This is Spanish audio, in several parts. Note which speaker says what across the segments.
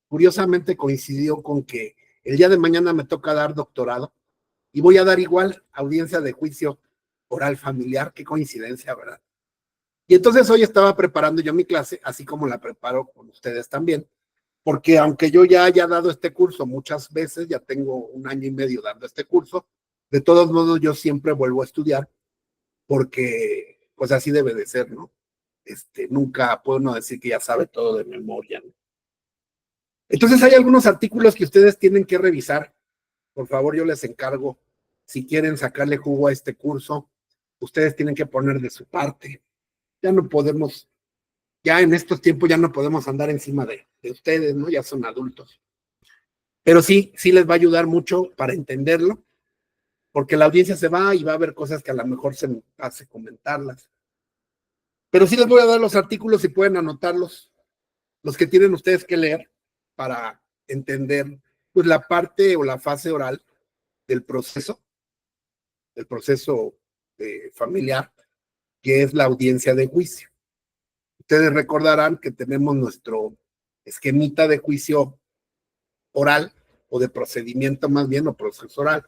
Speaker 1: curiosamente coincidió con que el día de mañana me toca dar doctorado y voy a dar igual audiencia de juicio oral familiar. Qué coincidencia, ¿verdad? Y entonces hoy estaba preparando yo mi clase, así como la preparo con ustedes también, porque aunque yo ya haya dado este curso muchas veces, ya tengo 1 año y medio dando este curso, de todos modos yo siempre vuelvo a estudiar, porque pues así debe de ser, ¿no? Nunca puedo uno decir que ya sabe todo de memoria, ¿no? Entonces hay algunos artículos que ustedes tienen que revisar. Por favor, yo les encargo, si quieren sacarle jugo a este curso, ustedes tienen que poner de su parte. Ya no podemos, ya en estos tiempos ya no podemos andar encima de ustedes, ¿no? Ya son adultos. Pero sí les va a ayudar mucho para entenderlo, porque la audiencia se va y va a haber cosas que a lo mejor se me hace comentarlas. Pero sí les voy a dar los artículos y pueden anotarlos, los que tienen ustedes que leer para entender pues la parte o la fase oral del proceso familiar, que es la audiencia de juicio. Ustedes recordarán que tenemos nuestro esquemita de juicio oral, o de procedimiento más bien, o proceso oral.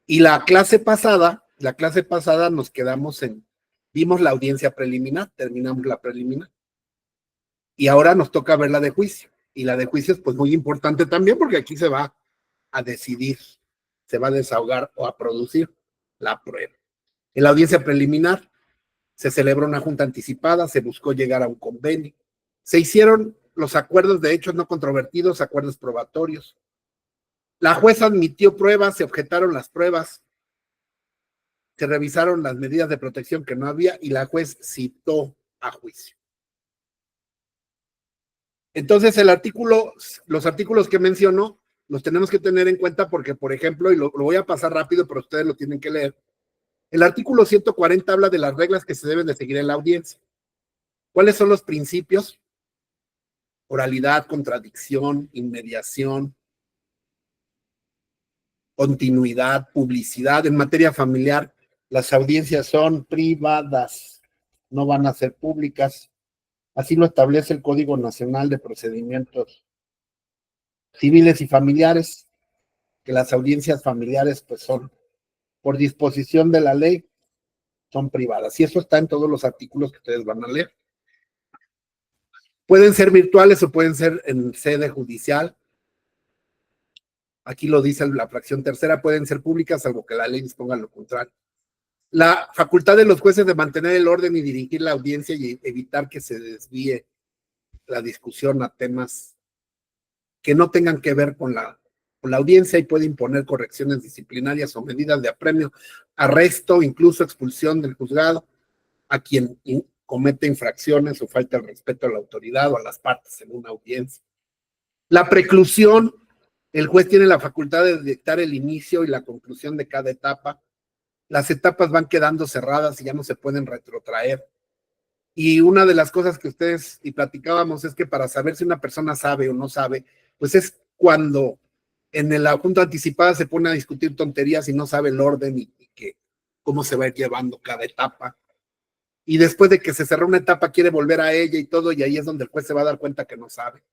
Speaker 1: Y la clase pasada nos quedamos vimos la audiencia preliminar, terminamos la preliminar. Y ahora nos toca ver la de juicio. Y la de juicio es pues muy importante también, porque aquí se va a decidir, se va a desahogar o a producir la prueba. En la audiencia preliminar se celebró una junta anticipada, se buscó llegar a un convenio, se hicieron los acuerdos de hechos no controvertidos, acuerdos probatorios. La jueza admitió pruebas, se objetaron las pruebas, se revisaron las medidas de protección que no había y la juez citó a juicio. Entonces los artículos que mencionó los tenemos que tener en cuenta porque, por ejemplo, y lo voy a pasar rápido, pero ustedes lo tienen que leer. El artículo 140 habla de las reglas que se deben de seguir en la audiencia. ¿Cuáles son los principios? Oralidad, contradicción, inmediación, continuidad, publicidad. En materia familiar, las audiencias son privadas, no van a ser públicas. Así lo establece el Código Nacional de Procedimientos Civiles y Familiares, que las audiencias familiares pues son, por disposición de la ley, son privadas. Y eso está en todos los artículos que ustedes van a leer. Pueden ser virtuales o pueden ser en sede judicial. Aquí lo dice la fracción tercera, pueden ser públicas, salvo que la ley disponga lo contrario. La facultad de los jueces de mantener el orden y dirigir la audiencia y evitar que se desvíe la discusión a temas que no tengan que ver con la audiencia, y puede imponer correcciones disciplinarias o medidas de apremio, arresto, incluso expulsión del juzgado a quien comete infracciones o falta el respeto a la autoridad o a las partes en una audiencia. La preclusión, el juez tiene la facultad de dictar el inicio y la conclusión de cada etapa. Las etapas van quedando cerradas y ya no se pueden retrotraer. Y una de las cosas que ustedes y platicábamos es que para saber si una persona sabe o no sabe, pues es cuando en la junta anticipada se pone a discutir tonterías y no sabe el orden y cómo se va a ir llevando cada etapa. Y después de que se cerró una etapa quiere volver a ella y todo, y ahí es donde el juez se va a dar cuenta que no sabe.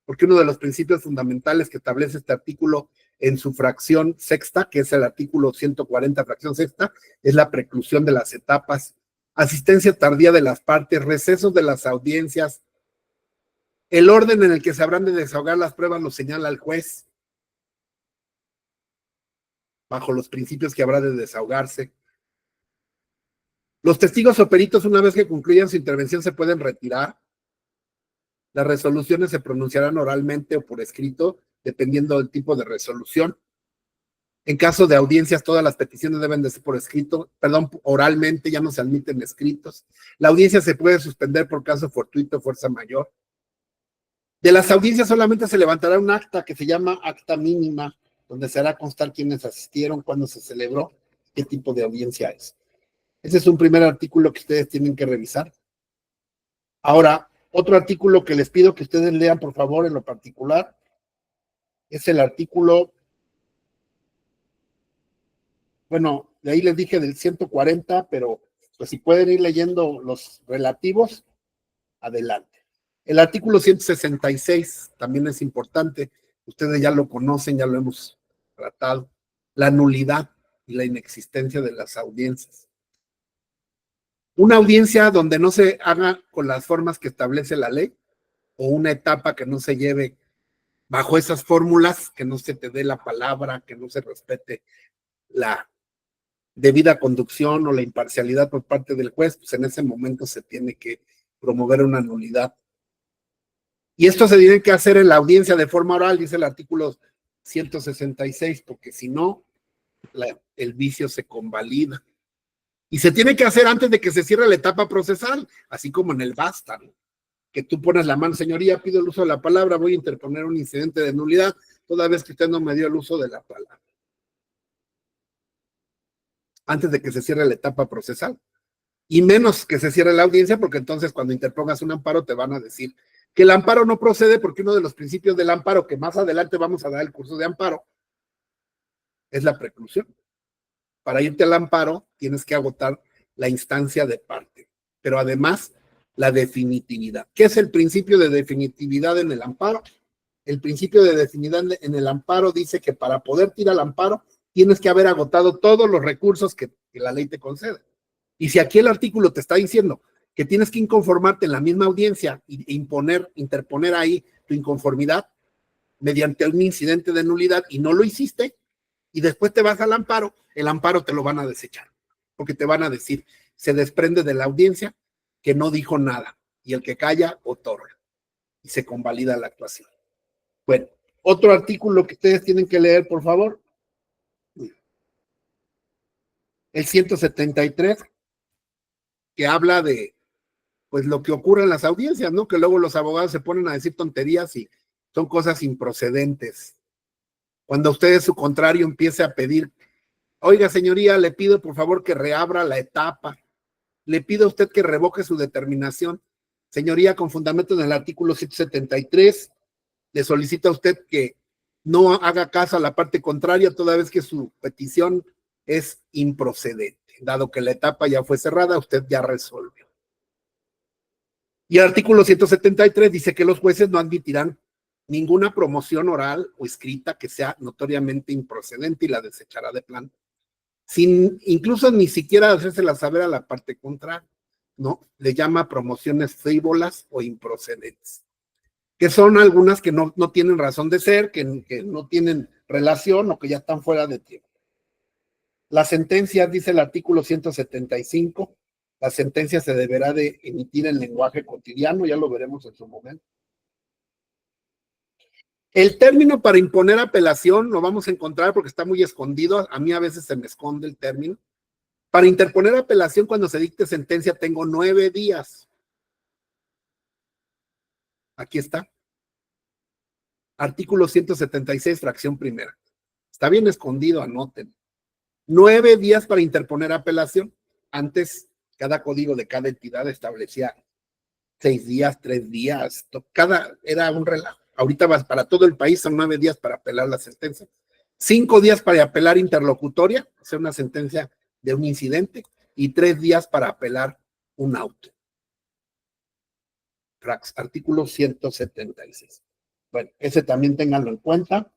Speaker 1: Porque uno de los principios fundamentales que establece este artículo en su fracción sexta, que es el artículo 140, fracción sexta, es la preclusión de las etapas, asistencia tardía de las partes, recesos de las audiencias, el orden en el que se habrán de desahogar las pruebas lo señala el juez, bajo los principios que habrá de desahogarse. Los testigos o peritos, una vez que concluyan su intervención, se pueden retirar. Las resoluciones se pronunciarán oralmente o por escrito, dependiendo del tipo de resolución. En caso de audiencias, todas las peticiones deben de ser por escrito, oralmente, ya no se admiten escritos. La audiencia se puede suspender por caso fortuito o fuerza mayor. De las audiencias solamente se levantará un acta que se llama acta mínima, donde se hará constar quiénes asistieron, cuándo se celebró, qué tipo de audiencia es. Ese es un primer artículo que ustedes tienen que revisar. Ahora, otro artículo que les pido que ustedes lean, por favor, en lo particular, es el artículo, bueno, de ahí les dije del 140, pero pues si pueden ir leyendo los relativos, adelante. El artículo 166 también es importante, ustedes ya lo conocen, ya lo hemos tratado, la nulidad y la inexistencia de las audiencias. Una audiencia donde no se haga con las formas que establece la ley, o una etapa que no se lleve bajo esas fórmulas, que no se te dé la palabra, que no se respete la debida conducción o la imparcialidad por parte del juez, pues en ese momento se tiene que promover una nulidad. Y esto se tiene que hacer en la audiencia de forma oral, dice el artículo 166, porque si no, el vicio se convalida. Y se tiene que hacer antes de que se cierre la etapa procesal, así como en el basta, ¿no? Que tú pones la mano, señoría, pido el uso de la palabra, voy a interponer un incidente de nulidad, toda vez que usted no me dio el uso de la palabra. Antes de que se cierre la etapa procesal. Y menos que se cierre la audiencia, porque entonces cuando interpongas un amparo te van a decir que el amparo no procede, porque uno de los principios del amparo, que más adelante vamos a dar el curso de amparo, es la preclusión. Para irte al amparo tienes que agotar la instancia de parte, pero además la definitividad. ¿Qué es el principio de definitividad en el amparo? El principio de definitividad en el amparo dice que para poder tirar al amparo tienes que haber agotado todos los recursos que la ley te concede. Y si aquí el artículo te está diciendo que tienes que inconformarte en la misma audiencia e interponer ahí tu inconformidad mediante un incidente de nulidad y no lo hiciste, y después te vas al amparo, el amparo te lo van a desechar, porque te van a decir, se desprende de la audiencia que no dijo nada, y el que calla, otorga, y se convalida la actuación. Bueno, otro artículo que ustedes tienen que leer, por favor, el 173, que habla de pues lo que ocurre en las audiencias, ¿no? Que luego los abogados se ponen a decir tonterías y son cosas improcedentes. Cuando usted, su contrario, empiece a pedir, oiga, señoría, le pido por favor que reabra la etapa, le pido a usted que revoque su determinación. Señoría, con fundamento en el artículo 173, le solicita a usted que no haga caso a la parte contraria, toda vez que su petición es improcedente. Dado que la etapa ya fue cerrada, usted ya resolvió. Y el artículo 173 dice que los jueces no admitirán ninguna promoción oral o escrita que sea notoriamente improcedente y la desechará de plano, sin incluso ni siquiera hacérsela saber a la parte contraria, ¿no? Le llama promociones frívolas o improcedentes, que son algunas que no tienen razón de ser, que no tienen relación o que ya están fuera de tiempo. La sentencia, dice el artículo 175, la sentencia se deberá de emitir en lenguaje cotidiano, ya lo veremos en su momento. El término para imponer apelación lo vamos a encontrar porque está muy escondido, a mí a veces se me esconde el término. Para interponer apelación cuando se dicte sentencia tengo 9 días. Aquí está. Artículo 176, fracción primera. Está bien escondido, anoten. 9 días para interponer apelación. Antes, cada código de cada entidad establecía 6 días, 3 días, era un relajo. Ahorita para todo el país son 9 días para apelar la sentencia. 5 días para apelar interlocutoria, hacer una sentencia de un incidente, y 3 días para apelar un auto. Artículo 176. Bueno, ese también ténganlo en cuenta.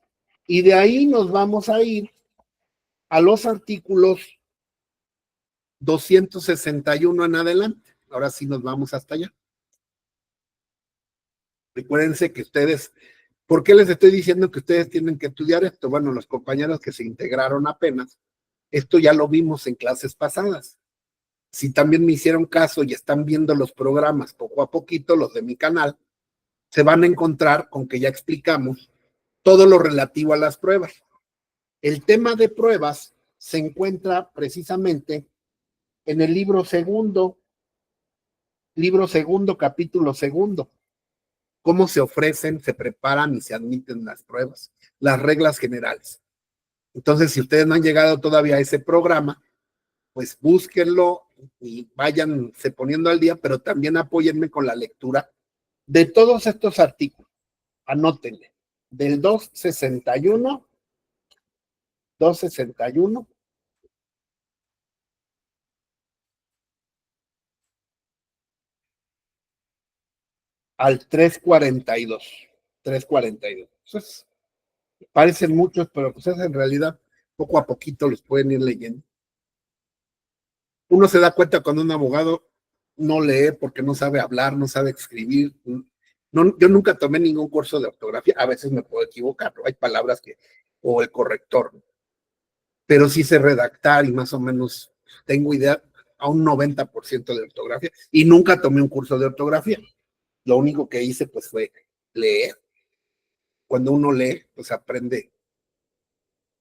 Speaker 1: Y de ahí nos vamos a ir a los artículos 261 en adelante. Ahora sí nos vamos hasta allá. Recuérdense que ustedes, ¿por qué les estoy diciendo que ustedes tienen que estudiar esto? Bueno, los compañeros que se integraron apenas, esto ya lo vimos en clases pasadas. Si también me hicieron caso y están viendo los programas poco a poquito, los de mi canal, se van a encontrar con que ya explicamos todo lo relativo a las pruebas. El tema de pruebas se encuentra precisamente en el libro segundo, capítulo segundo. Cómo se ofrecen, se preparan y se admiten las pruebas, las reglas generales. Entonces, si ustedes no han llegado todavía a ese programa, pues búsquenlo y váyanse poniendo al día, pero también apóyenme con la lectura de todos estos artículos. Anótenle, del 261 al 342. 342. Entonces, parecen muchos, pero pues es en realidad poco a poquito los pueden ir leyendo. Uno se da cuenta cuando un abogado no lee porque no sabe hablar, no sabe escribir. No, yo nunca tomé ningún curso de ortografía, a veces me puedo equivocar, pero hay palabras que, o el corrector, pero sí sé redactar y más o menos tengo idea a un 90% de ortografía y nunca tomé un curso de ortografía. Lo único que hice pues fue leer. Cuando uno lee, pues aprende.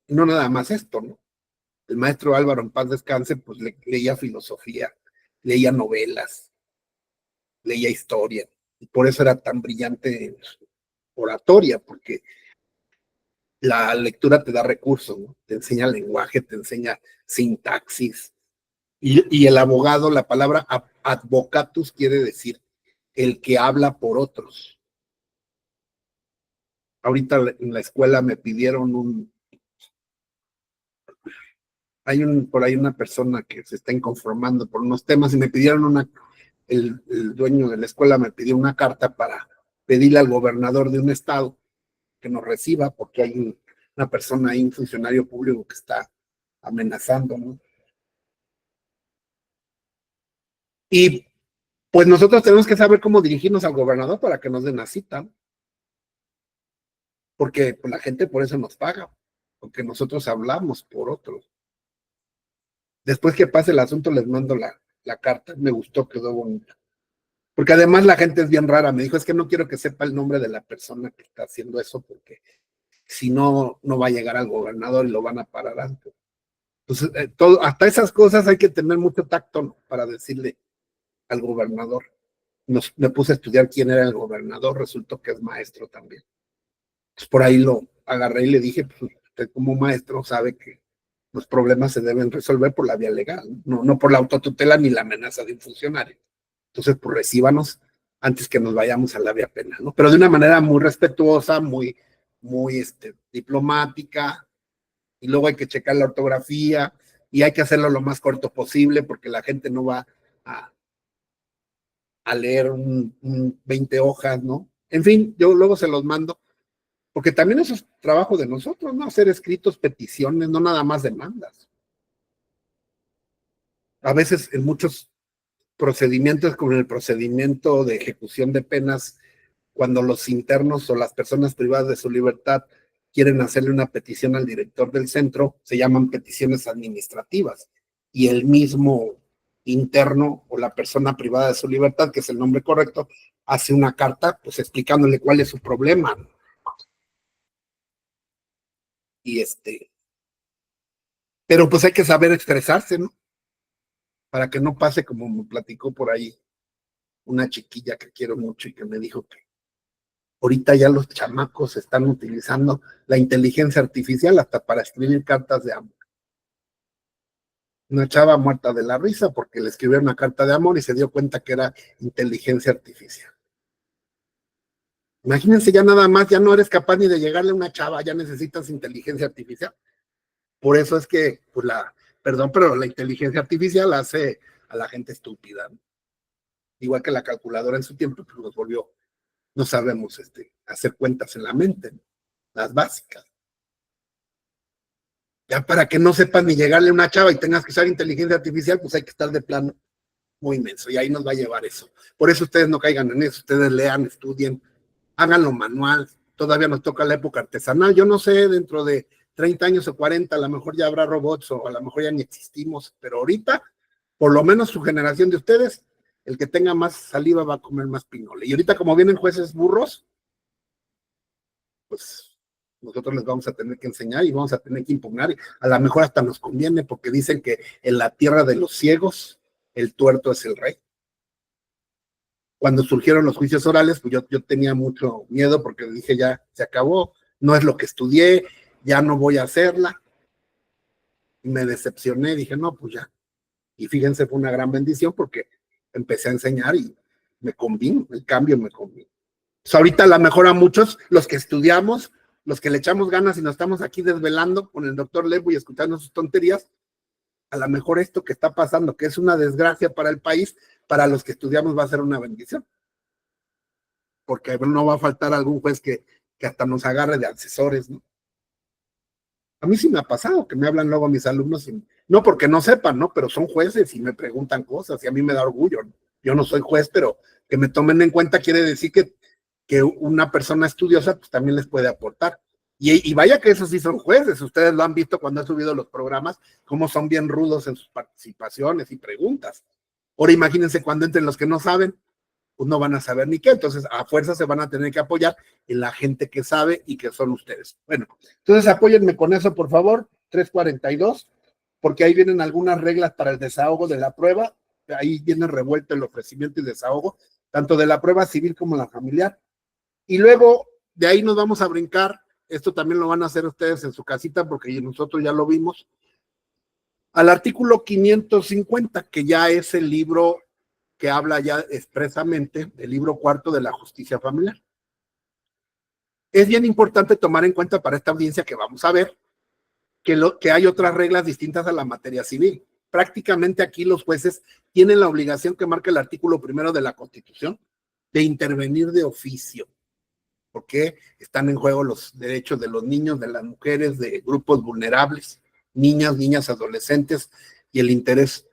Speaker 1: Y no nada más esto, ¿no? El maestro Álvaro, en paz descanse, pues leía filosofía, leía novelas, leía historia. Y por eso era tan brillante en oratoria, porque la lectura te da recursos, ¿no? Te enseña lenguaje, te enseña sintaxis. Y el abogado, la palabra advocatus quiere decir el que habla por otros. Ahorita en la escuela me pidieron por ahí una persona que se está inconformando por unos temas y me pidieron el dueño de la escuela me pidió una carta para pedirle al gobernador de un estado que nos reciba porque hay una persona ahí, un funcionario público que está amenazando, ¿no? Y pues nosotros tenemos que saber cómo dirigirnos al gobernador para que nos den la cita, ¿no? Porque pues, la gente por eso nos paga, porque nosotros hablamos por otros. Después que pase el asunto les mando la carta, me gustó, quedó bonita. Porque además la gente es bien rara, me dijo, es que no quiero que sepa el nombre de la persona que está haciendo eso, porque si no, no va a llegar al gobernador y lo van a parar antes. Entonces, hasta esas cosas hay que tener mucho tacto, ¿no? Para decirle al gobernador. Me puse a estudiar quién era el gobernador, resultó que es maestro también. Entonces, por ahí lo agarré y le dije, pues usted como maestro sabe que los problemas se deben resolver por la vía legal, no por la autotutela ni la amenaza de un funcionario. Entonces, pues recíbanos antes que nos vayamos a la vía penal, ¿no? Pero de una manera muy respetuosa, muy diplomática, y luego hay que checar la ortografía y hay que hacerlo lo más corto posible porque la gente no va a leer 20 hojas, ¿no? En fin, yo luego se los mando, porque también eso es trabajo de nosotros, ¿no? Hacer escritos, peticiones, no nada más demandas. A veces en muchos procedimientos, como en el procedimiento de ejecución de penas, cuando los internos o las personas privadas de su libertad quieren hacerle una petición al director del centro, se llaman peticiones administrativas. Y el mismo interno o la persona privada de su libertad, que es el nombre correcto, hace una carta pues explicándole cuál es su problema. Y pero pues hay que saber expresarse, ¿no? Para que no pase como me platicó por ahí una chiquilla que quiero mucho y que me dijo que ahorita ya los chamacos están utilizando la inteligencia artificial hasta para escribir cartas de amor. Una chava muerta de la risa porque le escribió una carta de amor y se dio cuenta que era inteligencia artificial. Imagínense, ya nada más, ya no eres capaz ni de llegarle a una chava, ya necesitas inteligencia artificial. Por eso es que, pues perdón, pero la inteligencia artificial hace a la gente estúpida, ¿no? Igual que la calculadora en su tiempo, pues nos volvió, no sabemos hacer cuentas en la mente, ¿no? Las básicas. Ya para que no sepas ni llegarle a una chava y tengas que usar inteligencia artificial, pues hay que estar de plano muy inmenso y ahí nos va a llevar eso. Por eso ustedes no caigan en eso, ustedes lean, estudien, háganlo manual. Todavía nos toca la época artesanal. Yo no sé, dentro de 30 años o 40, a lo mejor ya habrá robots o a lo mejor ya ni existimos, pero ahorita, por lo menos su generación de ustedes, el que tenga más saliva va a comer más pinole. Y ahorita como vienen jueces burros, pues nosotros les vamos a tener que enseñar y vamos a tener que impugnar. A lo mejor hasta nos conviene porque dicen que en la tierra de los ciegos, el tuerto es el rey. Cuando surgieron los juicios orales, pues yo tenía mucho miedo porque dije, ya se acabó, no es lo que estudié, ya no voy a hacerla. Y me decepcioné, dije, no, pues ya. Y fíjense, fue una gran bendición porque empecé a enseñar y me convino, el cambio me convino. Pues ahorita a lo mejor a muchos, los que estudiamos, los que le echamos ganas y nos estamos aquí desvelando con el doctor Levo y escuchando sus tonterías, a lo mejor esto que está pasando, que es una desgracia para el país, para los que estudiamos va a ser una bendición. porque no va a faltar algún juez que hasta nos agarre de asesores, ¿no? A mí sí me ha pasado que me hablan luego mis alumnos, no porque no sepan, ¿no? Pero son jueces y me preguntan cosas y a mí me da orgullo, ¿no? Yo no soy juez, pero que me tomen en cuenta quiere decir que una persona estudiosa pues también les puede aportar. Y vaya que esos sí son jueces, ustedes lo han visto cuando he subido los programas, cómo son bien rudos en sus participaciones y preguntas. Ahora imagínense cuando entren los que no saben, pues no van a saber ni qué, entonces a fuerza se van a tener que apoyar en la gente que sabe y que son ustedes. Bueno, entonces apóyenme con eso, por favor, 342, porque ahí vienen algunas reglas para el desahogo de la prueba, ahí viene revuelto el ofrecimiento y desahogo, tanto de la prueba civil como la familiar. Y luego de ahí nos vamos a brincar, esto también lo van a hacer ustedes en su casita porque nosotros ya lo vimos, al artículo 550, que ya es el libro que habla ya expresamente del libro cuarto de la justicia familiar. Es bien importante tomar en cuenta para esta audiencia que vamos a ver que hay otras reglas distintas a la materia civil. Prácticamente aquí los jueces tienen la obligación que marca el artículo primero de la Constitución de intervenir de oficio, porque están en juego los derechos de los niños, de las mujeres, de grupos vulnerables, niñas, adolescentes y el interés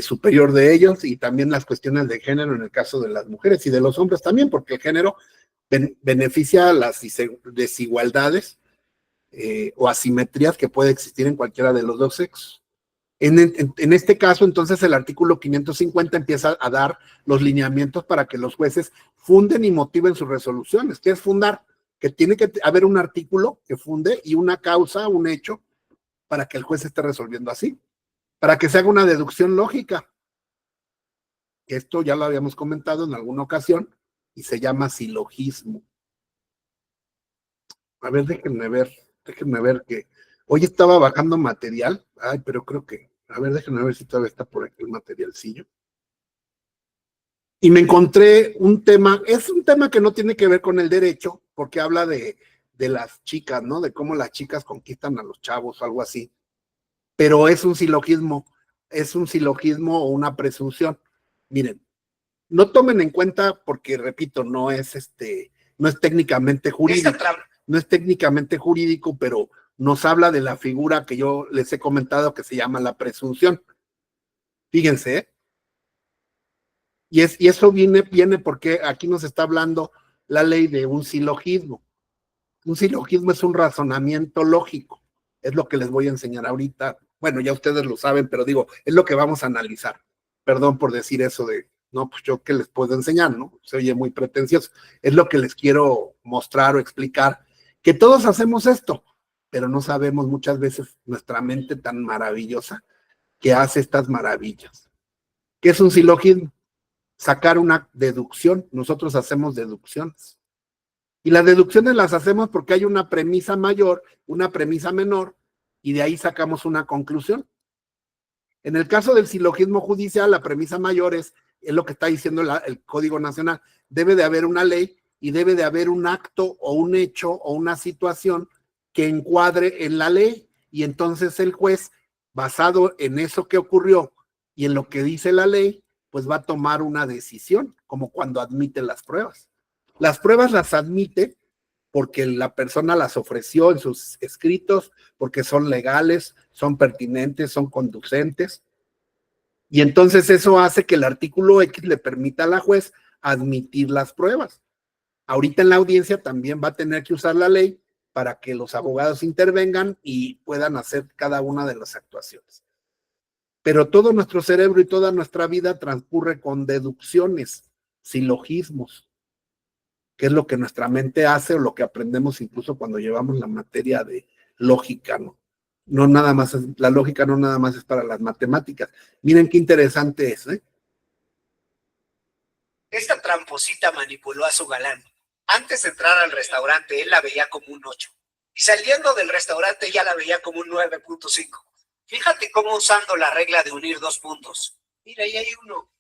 Speaker 1: superior de ellos y también las cuestiones de género en el caso de las mujeres y de los hombres también, porque el género beneficia las desigualdades o asimetrías que puede existir en cualquiera de los dos sexos. En este caso, entonces, el artículo 550 empieza a dar los lineamientos para que los jueces funden y motiven sus resoluciones. ¿Qué es fundar? Que tiene que haber un artículo que funde y una causa, un hecho, para que el juez esté resolviendo así. Para que se haga una deducción lógica. Esto ya lo habíamos comentado en alguna ocasión y se llama silogismo. A ver, déjenme ver que hoy estaba bajando material. Ay, pero creo que, a ver, déjenme ver si todavía está por aquí el materialcillo. Y me encontré un tema, es un tema que no tiene que ver con el derecho, porque habla de las chicas, ¿no? De cómo las chicas conquistan a los chavos o algo así. Pero es un silogismo o una presunción. Miren, no tomen en cuenta, porque repito, no es técnicamente jurídico, pero nos habla de la figura que yo les he comentado que se llama la presunción. Fíjense, ¿eh? Y eso viene porque aquí nos está hablando la ley de un silogismo. Un silogismo es un razonamiento lógico. Es lo que les voy a enseñar ahorita. Bueno, ya ustedes lo saben, pero digo, es lo que vamos a analizar. Perdón por decir eso de, no, pues yo qué les puedo enseñar, ¿no? Se oye muy pretencioso. Es lo que les quiero mostrar o explicar, que todos hacemos esto, pero no sabemos muchas veces nuestra mente tan maravillosa que hace estas maravillas. ¿Qué es un silogismo? Sacar una deducción. Nosotros hacemos deducciones. Y las deducciones las hacemos porque hay una premisa mayor, una premisa menor, y de ahí sacamos una conclusión. En el caso del silogismo judicial, la premisa mayor es lo que está diciendo el Código Nacional. Debe de haber una ley y debe de haber un acto o un hecho o una situación que encuadre en la ley. Y entonces el juez, basado en eso que ocurrió y en lo que dice la ley, pues va a tomar una decisión, como cuando admite las pruebas. Las pruebas las admite porque la persona las ofreció en sus escritos, porque son legales, son pertinentes, son conducentes. Y entonces eso hace que el artículo X le permita a la juez admitir las pruebas. Ahorita en la audiencia también va a tener que usar la ley para que los abogados intervengan y puedan hacer cada una de las actuaciones. Pero todo nuestro cerebro y toda nuestra vida transcurre con deducciones, silogismos, que es lo que nuestra mente hace o lo que aprendemos incluso cuando llevamos la materia de lógica, ¿no? No nada más, la lógica no nada más es para las matemáticas. Miren qué interesante es, ¿eh?
Speaker 2: Esta tramposita manipuló a su galán. Antes de entrar al restaurante, él la veía como un 8. Y saliendo del restaurante ya la veía como un 9.5. Fíjate cómo usando la regla de unir dos puntos. Mira, ahí hay uno.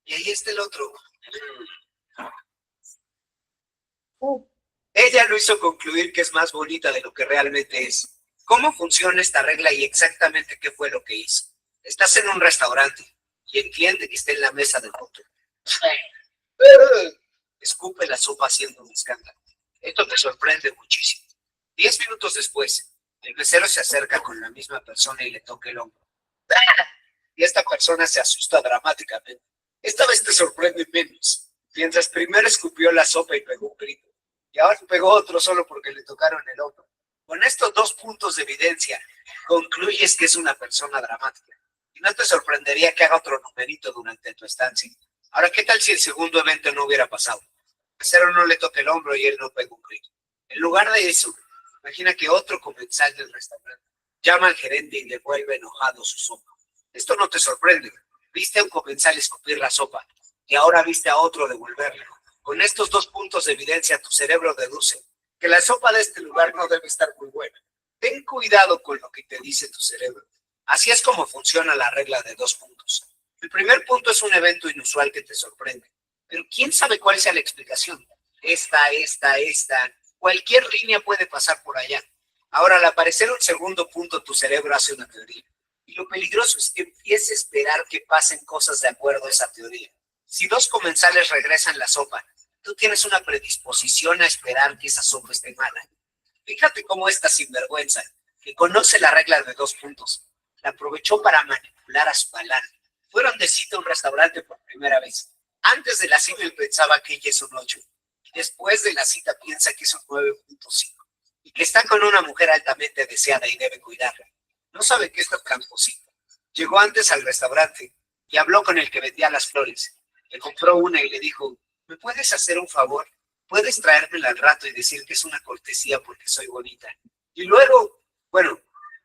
Speaker 2: Y ahí está el otro. Ella lo hizo concluir que es más bonita de lo que realmente es. ¿Cómo funciona esta regla y exactamente qué fue lo que hizo? Estás en un restaurante y el cliente que está en la mesa de junto escupe la sopa haciendo un escándalo. Esto te sorprende muchísimo. 10 minutos después, el mesero se acerca con la misma persona y le toca el hombro. Y esta persona se asusta dramáticamente. Esta vez te sorprende menos. Mientras primero escupió la sopa y pegó un grito. Y ahora pegó otro solo porque le tocaron el hombro. Con estos 2 puntos de evidencia, concluyes que es una persona dramática. Y no te sorprendería que haga otro numerito durante tu estancia. Ahora, ¿qué tal si el segundo evento no hubiera pasado? El mesero no le toca el hombro y él no pegó un grito. En lugar de eso, imagina que otro comensal del restaurante llama al gerente y le vuelve enojado su sopa. Esto no te sorprende. Viste a un comensal escupir la sopa y ahora viste a otro devolverla. Con estos 2 puntos de evidencia, tu cerebro deduce que la sopa de este lugar no debe estar muy buena. Ten cuidado con lo que te dice tu cerebro. Así es como funciona la regla de 2 puntos. El primer punto es un evento inusual que te sorprende. Pero ¿quién sabe cuál sea la explicación? Esta. Cualquier línea puede pasar por allá. Ahora, al aparecer un segundo punto, tu cerebro hace una teoría. Y lo peligroso es que empiece a esperar que pasen cosas de acuerdo a esa teoría. Si 2 comensales regresan la sopa, tú tienes una predisposición a esperar que esa sopa esté mala. Fíjate cómo esta sinvergüenza, que conoce la regla de 2 puntos, la aprovechó para manipular a su galán. Fueron de cita a un restaurante por primera vez. Antes de la cita él pensaba que ella es un 8. Y después de la cita piensa que es un 9.5. Y que está con una mujer altamente deseada y debe cuidarla. No sabe que es tan tramposito. Llegó antes al restaurante y habló con el que vendía las flores. Le compró una y le dijo, ¿me puedes hacer un favor? ¿Puedes traérmela al rato y decir que es una cortesía porque soy bonita? Y luego, bueno,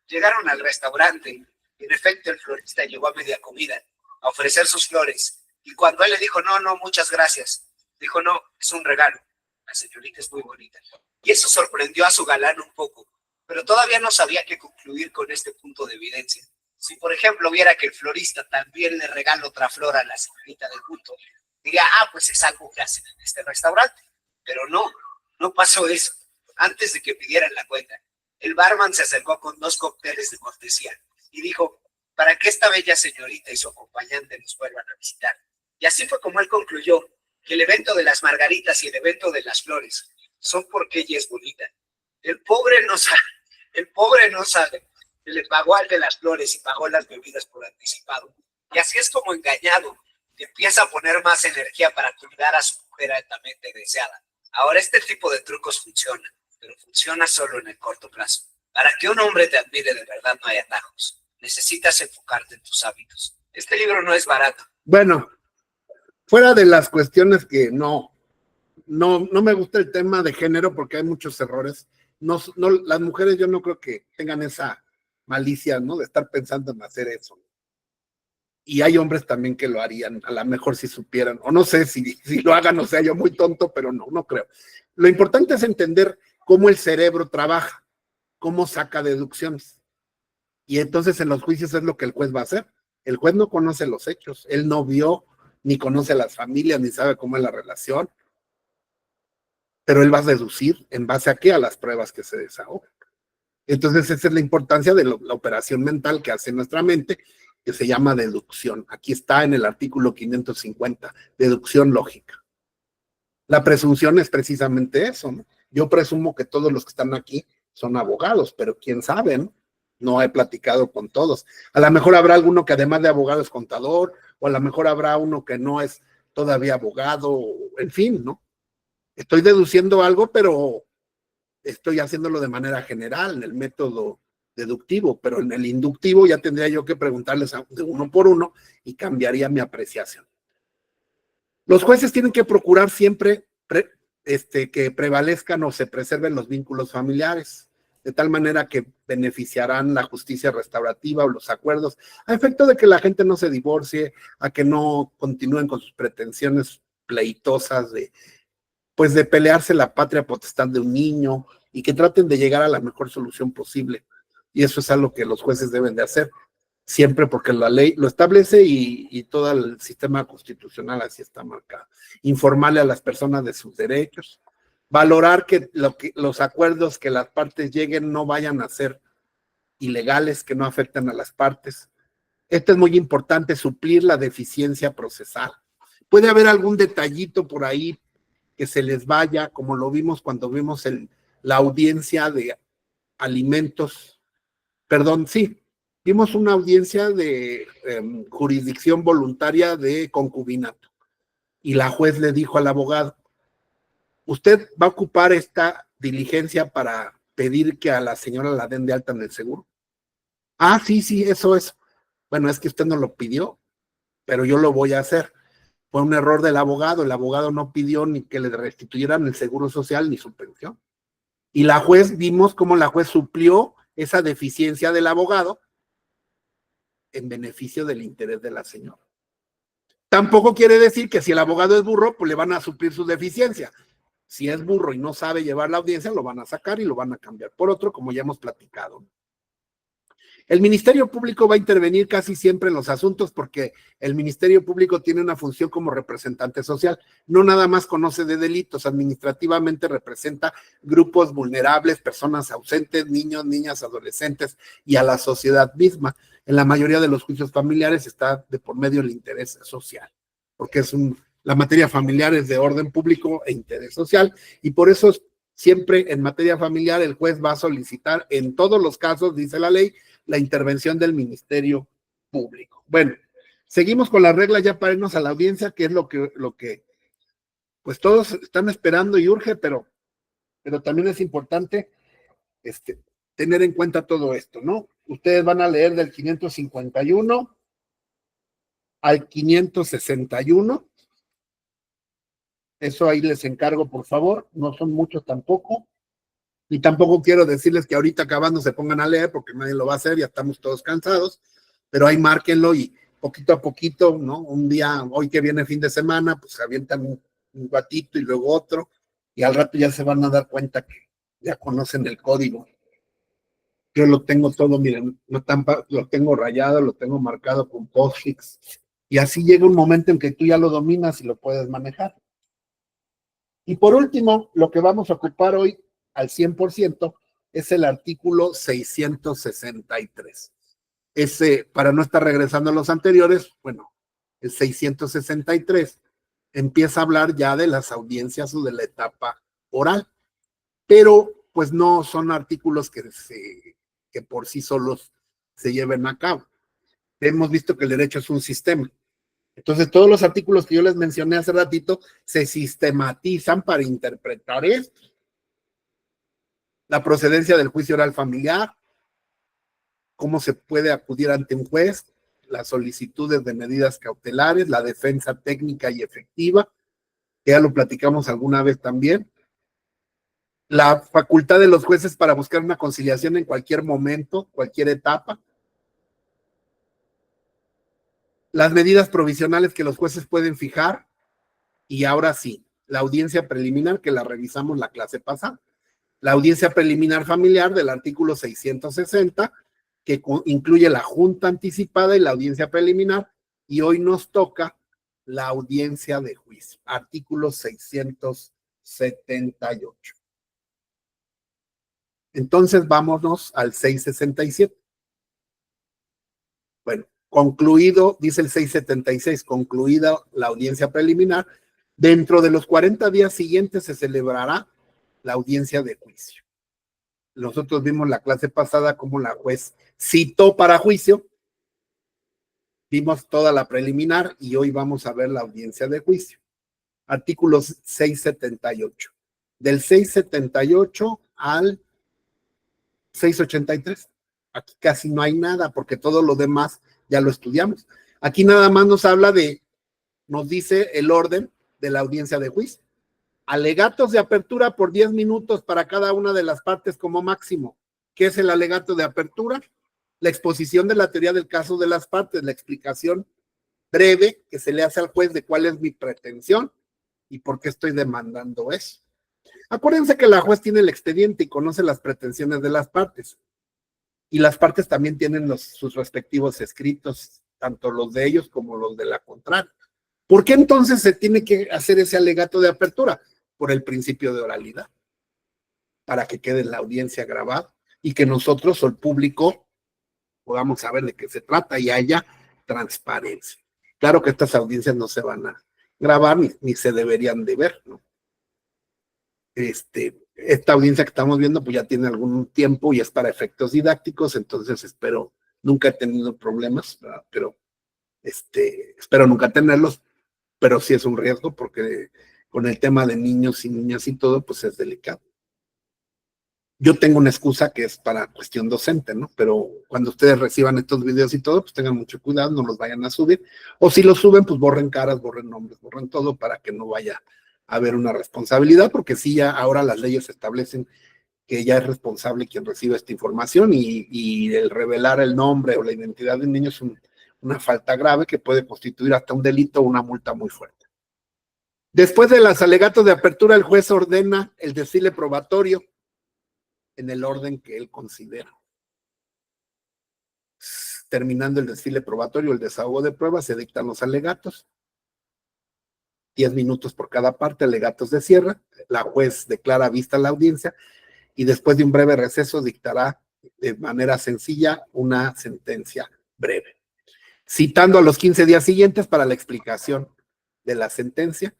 Speaker 2: llegaron al restaurante y en efecto el florista llegó a media comida a ofrecer sus flores. Y cuando él le dijo, no, muchas gracias, dijo, no, es un regalo. La señorita es muy bonita. Y eso sorprendió a su galán un poco, pero todavía no sabía qué concluir con este punto de evidencia. Si, por ejemplo, viera que el florista también le regala otra flor a la señorita del punto, diría, pues es algo que hacen en este restaurante. Pero no pasó eso. Antes de que pidieran la cuenta, el barman se acercó con 2 cócteles de cortesía y dijo, para que esta bella señorita y su acompañante nos vuelvan a visitar. Y así fue como él concluyó que el evento de las margaritas y el evento de las flores son porque ella es bonita. El pobre no sabe que le pagó al de las flores y pagó las bebidas por anticipado. Y así es como engañado empieza a poner más energía para cuidar a su mujer altamente deseada. Ahora, este tipo de trucos funciona, pero funciona solo en el corto plazo. Para que un hombre te admire de verdad no hay atajos. Necesitas enfocarte en tus hábitos. Este libro no es barato.
Speaker 1: Bueno, fuera de las cuestiones que no me gusta el tema de género porque hay muchos errores. No, las mujeres yo no creo que tengan esa malicia, ¿no? De estar pensando en hacer eso. Y hay hombres también que lo harían, a lo mejor si supieran, o no sé si lo hagan, o sea, yo muy tonto, pero no creo. Lo importante es entender cómo el cerebro trabaja, cómo saca deducciones. Y entonces en los juicios es lo que el juez va a hacer. El juez no conoce los hechos, él no vio, ni conoce a las familias, ni sabe cómo es la relación, pero él va a deducir en base a qué, a las pruebas que se desahogan. Entonces esa es la importancia de la operación mental que hace nuestra mente, que se llama deducción. Aquí está en el artículo 550, deducción lógica. La presunción es precisamente eso, ¿no? Yo presumo que todos los que están aquí son abogados, pero quién sabe, ¿no? No he platicado con todos. A lo mejor habrá alguno que además de abogado es contador, o a lo mejor habrá uno que no es todavía abogado, en fin, ¿no? Estoy deduciendo algo, pero estoy haciéndolo de manera general, en el método deductivo, pero en el inductivo ya tendría yo que preguntarles de uno por uno y cambiaría mi apreciación. Los jueces tienen que procurar siempre que prevalezcan o se preserven los vínculos familiares, de tal manera que beneficiarán la justicia restaurativa o los acuerdos, a efecto de que la gente no se divorcie, a que no continúen con sus pretensiones pleitosas de pelearse la patria potestad de un niño y que traten de llegar a la mejor solución posible. Y eso es algo que los jueces deben de hacer, siempre porque la ley lo establece y todo el sistema constitucional así está marcado. Informarle a las personas de sus derechos, valorar que los acuerdos que las partes lleguen no vayan a ser ilegales, que no afecten a las partes. Esto es muy importante, suplir la deficiencia procesal. Puede haber algún detallito por ahí que se les vaya, como lo vimos cuando vimos la audiencia de alimentos, perdón, sí, vimos una audiencia de jurisdicción voluntaria de concubinato. Y la juez le dijo al abogado, ¿usted va a ocupar esta diligencia para pedir que a la señora la den de alta en el seguro? Ah, sí, eso es. Bueno, es que usted no lo pidió, pero yo lo voy a hacer. Fue un error del abogado. El abogado no pidió ni que le restituyeran el seguro social ni su pensión. Y la juez, vimos cómo la juez suplió esa deficiencia del abogado en beneficio del interés de la señora. Tampoco quiere decir que si el abogado es burro, pues le van a suplir su deficiencia. Si es burro y no sabe llevar la audiencia, lo van a sacar y lo van a cambiar por otro, como ya hemos platicado. El Ministerio Público va a intervenir casi siempre en los asuntos porque el Ministerio Público tiene una función como representante social. No nada más conoce de delitos, administrativamente representa grupos vulnerables, personas ausentes, niños, niñas, adolescentes y a la sociedad misma. En la mayoría de los juicios familiares está de por medio el interés social, porque la materia familiar es de orden público e interés social, y por eso siempre en materia familiar el juez va a solicitar en todos los casos, dice la ley, la intervención del Ministerio Público. Bueno, seguimos con las reglas ya para irnos a la audiencia, que es lo que pues todos están esperando y urge, pero también es importante tener en cuenta todo esto, ¿no? Ustedes van a leer del 551 al 561. Eso ahí les encargo, por favor. No son muchos tampoco. Y tampoco quiero decirles que ahorita acabando se pongan a leer porque nadie lo va a hacer, ya estamos todos cansados, pero ahí márquenlo y poquito a poquito, ¿no? Un día, hoy que viene fin de semana, pues avientan un ratito y luego otro, y al rato ya se van a dar cuenta que ya conocen el código. Yo lo tengo todo, miren, lo tengo rayado, lo tengo marcado con postfix, y así llega un momento en que tú ya lo dominas y lo puedes manejar. Y por último, lo que vamos a ocupar hoy al 100% es el artículo 663. Para no estar regresando a los anteriores, bueno, el 663 empieza a hablar ya de las audiencias o de la etapa oral, pero pues no son artículos que por sí solos se lleven a cabo. Hemos visto que el derecho es un sistema. Entonces, todos los artículos que yo les mencioné hace ratito se sistematizan para interpretar esto. La procedencia del juicio oral familiar, cómo se puede acudir ante un juez, las solicitudes de medidas cautelares, la defensa técnica y efectiva, que ya lo platicamos alguna vez también, la facultad de los jueces para buscar una conciliación en cualquier momento, cualquier etapa, las medidas provisionales que los jueces pueden fijar, y ahora sí, la audiencia preliminar que la revisamos la clase pasada. La audiencia preliminar familiar del artículo 660, que incluye la junta anticipada y la audiencia preliminar, y hoy nos toca la audiencia de juicio, artículo 678. Entonces vámonos al 667. Bueno, concluido, dice el 676, concluida la audiencia preliminar, dentro de los 40 días siguientes se celebrará la audiencia de juicio. Nosotros vimos la clase pasada cómo la juez citó para juicio, vimos toda la preliminar y hoy vamos a ver la audiencia de juicio. Artículo 678. Del 678 al 683. Aquí casi no hay nada porque todo lo demás ya lo estudiamos. Aquí nada más nos dice el orden de la audiencia de juicio. Alegatos de apertura por 10 minutos para cada una de las partes como máximo. ¿Qué es el alegato de apertura? La exposición de la teoría del caso de las partes, la explicación breve que se le hace al juez de cuál es mi pretensión y por qué estoy demandando eso. Acuérdense que la juez tiene el expediente y conoce las pretensiones de las partes. Y las partes también tienen sus respectivos escritos, tanto los de ellos como los de la contraria. ¿Por qué entonces se tiene que hacer ese alegato de apertura? Por el principio de oralidad, para que quede en la audiencia grabada y que nosotros o el público podamos saber de qué se trata y haya transparencia. Claro que estas audiencias no se van a grabar ni se deberían de ver, ¿no? esta audiencia que estamos viendo pues ya tiene algún tiempo y es para efectos didácticos, entonces espero, nunca he tenido problemas, ¿verdad? Pero espero nunca tenerlos, pero sí es un riesgo porque con el tema de niños y niñas y todo, pues es delicado. Yo tengo una excusa que es para cuestión docente, ¿no? Pero cuando ustedes reciban estos videos y todo, pues tengan mucho cuidado, no los vayan a subir. O si los suben, pues borren caras, borren nombres, borren todo para que no vaya a haber una responsabilidad, porque sí, ya ahora las leyes establecen que ya es responsable quien recibe esta información y el revelar el nombre o la identidad de un niño es una falta grave que puede constituir hasta un delito o una multa muy fuerte. Después de los alegatos de apertura, el juez ordena el desfile probatorio en el orden que él considera. Terminando el desfile probatorio, el desahogo de pruebas, se dictan los alegatos. 10 minutos por cada parte, alegatos de cierre. La juez declara vista la audiencia y después de un breve receso dictará de manera sencilla una sentencia breve, citando a los 15 días siguientes para la explicación de la sentencia,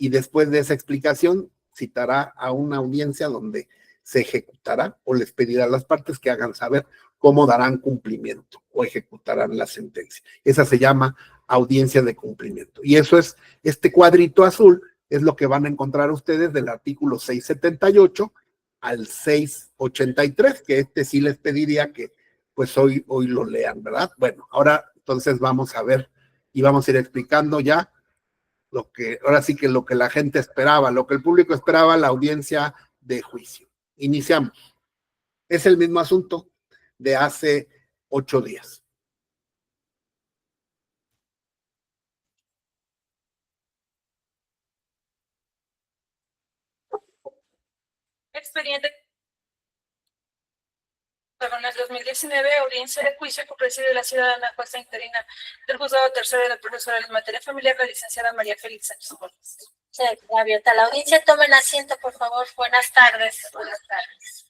Speaker 1: y después de esa explicación citará a una audiencia donde se ejecutará o les pedirá a las partes que hagan saber cómo darán cumplimiento o ejecutarán la sentencia. Esa se llama audiencia de cumplimiento. Y eso es, este cuadrito azul es lo que van a encontrar ustedes del artículo 678 al 683, que sí les pediría que pues hoy lo lean, ¿verdad? Bueno, ahora entonces vamos a ver y vamos a ir explicando ya lo que, ahora sí que lo que la gente esperaba, lo que el público esperaba, la audiencia de juicio. Iniciamos. Es el mismo asunto de hace 8 días.
Speaker 3: Expediente en el 2019, audiencia de juicio que preside la ciudadana jueza interina del juzgado tercero de profesora en materia familiar, la licenciada María Félix Sánchez Borges.
Speaker 4: Sí, abierta la audiencia. Tomen asiento, por favor. Buenas tardes. Buenas tardes.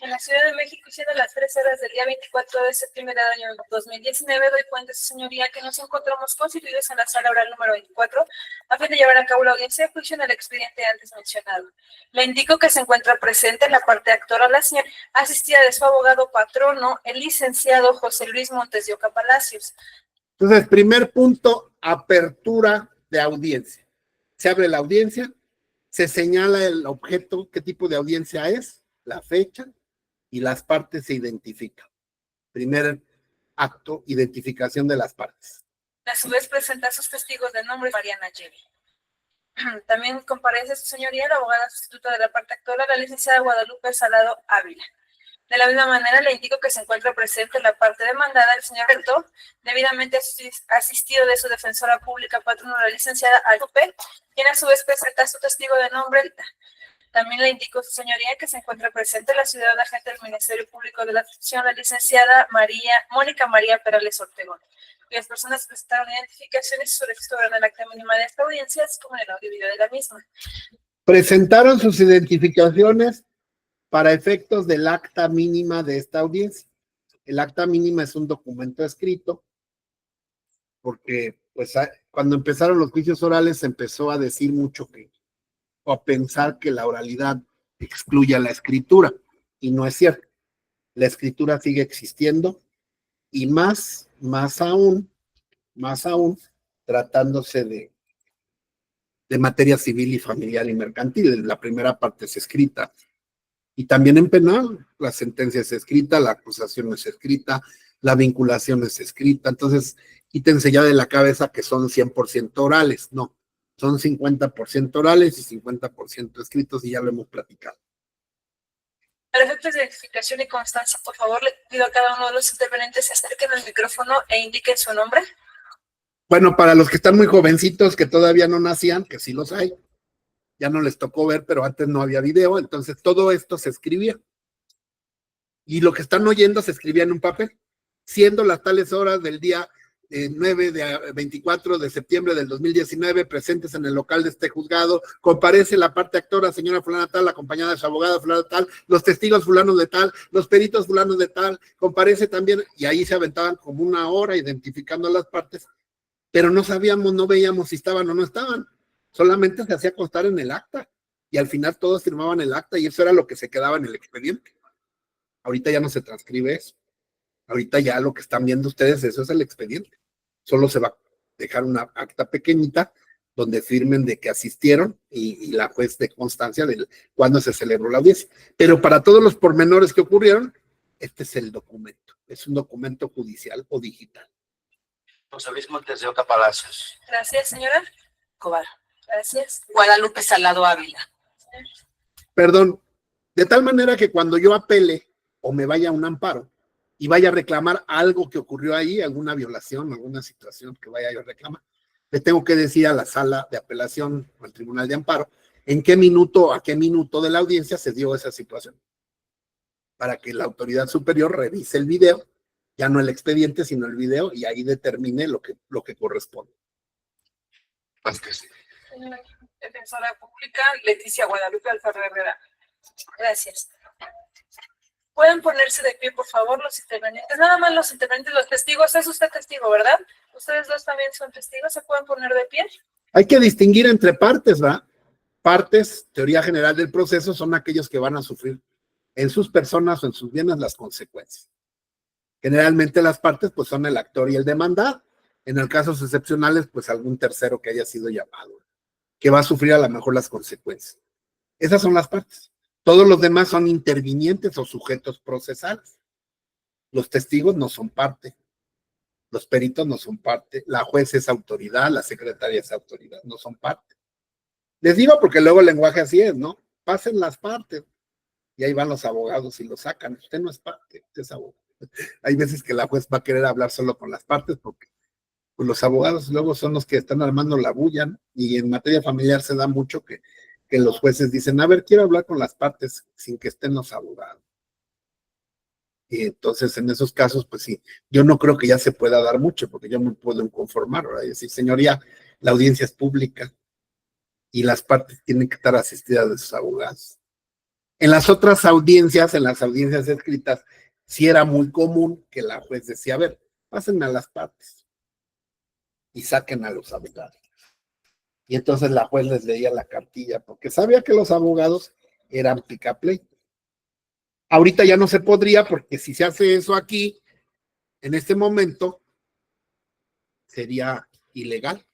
Speaker 3: En la Ciudad de México, siendo las 3 horas del día 24 de septiembre del año 2019, doy cuenta, su señoría, que nos encontramos constituidos en la sala oral número 24 a fin de llevar a cabo la audiencia de juicio en el expediente antes mencionado. Le indico que se encuentra presente en la parte actora la señora, asistida de su abogado patrono, el licenciado José Luis Montes de Oca Palacios.
Speaker 1: Entonces, primer punto, apertura de audiencia. Se abre la audiencia, se señala el objeto, qué tipo de audiencia es, la fecha, y las partes se identifican. Primer acto, identificación de las partes.
Speaker 3: A su vez presenta a sus testigos de nombre Mariana Yeri. También comparece su señoría la abogada sustituta de la parte actora, la licenciada Guadalupe Salado Ávila. De la misma manera, le indico que se encuentra presente en la parte demandada el señor Berto, debidamente asistido de su defensora pública patrona, la licenciada Alpe, quien a su vez presenta a su testigo de nombre. También le indico, su señoría, que se encuentra presente la ciudadana agente del Ministerio Público de la Asunción, la licenciada Mónica María Perales Ortegón. Las personas presentaron identificaciones y su registro en el acta mínima de esta audiencia, así como en el audio y video de la misma.
Speaker 1: Presentaron sus identificaciones para efectos del acta mínima de esta audiencia. El acta mínima es un documento escrito, porque pues cuando empezaron los juicios orales se empezó a decir mucho o a pensar que la oralidad excluye a la escritura, y no es cierto. La escritura sigue existiendo, y más aún, tratándose de materia civil y familiar y mercantil. La primera parte es escrita, y también en penal, la sentencia es escrita, la acusación es escrita, la vinculación es escrita. Entonces, quítense ya de la cabeza que son 100% orales, no. Son 50% orales y 50% escritos, y ya lo hemos platicado.
Speaker 3: Para efectos de identificación y constancia, por favor, le pido a cada uno de los intervenientes se acerquen al micrófono e indiquen su nombre.
Speaker 1: Bueno, para los que están muy jovencitos, que todavía no nacían, que sí los hay, ya no les tocó ver, pero antes no había video, entonces todo esto se escribía. Y lo que están oyendo se escribía en un papel, siendo las tales horas del día 24 de septiembre del 2019, presentes en el local de este juzgado, comparece la parte actora, señora fulana tal, acompañada de su abogada fulana tal, los testigos fulanos de tal, los peritos fulanos de tal, comparece también, y ahí se aventaban como 1 hora identificando las partes, pero no sabíamos, no veíamos si estaban o no estaban, solamente se hacía constar en el acta, y al final todos firmaban el acta y eso era lo que se quedaba en el expediente. Ahorita ya no se transcribe eso. Ahorita ya lo que están viendo ustedes, eso es el expediente. Solo se va a dejar una acta pequeñita donde firmen de que asistieron y la juez de constancia de cuándo se celebró la audiencia. Pero para todos los pormenores que ocurrieron, este es el documento. Es un documento judicial o digital.
Speaker 5: José Luis Montes de Oca Palacios.
Speaker 3: Gracias, señora.
Speaker 6: Cobar.
Speaker 3: Gracias.
Speaker 6: Guadalupe Salado Ávila.
Speaker 1: Perdón, de tal manera que cuando yo apele o me vaya a un amparo y vaya a reclamar algo que ocurrió ahí, alguna violación, alguna situación que vaya yo a reclamar, le tengo que decir a la sala de apelación o al tribunal de amparo en qué minuto, a qué minuto de la audiencia se dio esa situación, para que la autoridad superior revise el video, ya no el expediente, sino el video, y ahí determine lo que corresponde.
Speaker 3: Señora defensora pública, Leticia Guadalupe Alfaro Herrera. Gracias. Pueden ponerse de pie, por favor, los intervenientes. Nada más los intervenientes, los testigos. Es usted testigo, ¿verdad? Ustedes dos también son testigos. ¿Se pueden poner de pie?
Speaker 1: Hay que distinguir entre partes, ¿va? Partes, teoría general del proceso, son aquellos que van a sufrir en sus personas o en sus bienes las consecuencias. Generalmente las partes, pues, son el actor y el demandado. En el casos excepcionales, pues, algún tercero que haya sido llamado, que va a sufrir a lo mejor las consecuencias. Esas son las partes. Todos los demás son intervinientes o sujetos procesales. Los testigos no son parte. Los peritos no son parte. La juez es autoridad, la secretaria es autoridad, no son parte. Les digo porque luego el lenguaje así es, ¿no? Pasen las partes. Y ahí van los abogados y lo sacan. Usted no es parte, usted es abogado. Hay veces que la juez va a querer hablar solo con las partes porque pues, los abogados luego son los que están armando la bulla, ¿no? Y en materia familiar se da mucho que los jueces dicen, a ver, quiero hablar con las partes sin que estén los abogados. Y entonces en esos casos, pues sí, yo no creo que ya se pueda dar mucho, porque yo me puedo conformar, ¿verdad? Y decir, señoría, la audiencia es pública y las partes tienen que estar asistidas de sus abogados. En las otras audiencias, en las audiencias escritas, sí era muy común que la juez decía, a ver, pásenme a las partes y saquen a los abogados. Y entonces la juez les leía la cartilla, porque sabía que los abogados eran picaplay. Ahorita ya no se podría, porque si se hace eso aquí, en este momento, sería ilegal,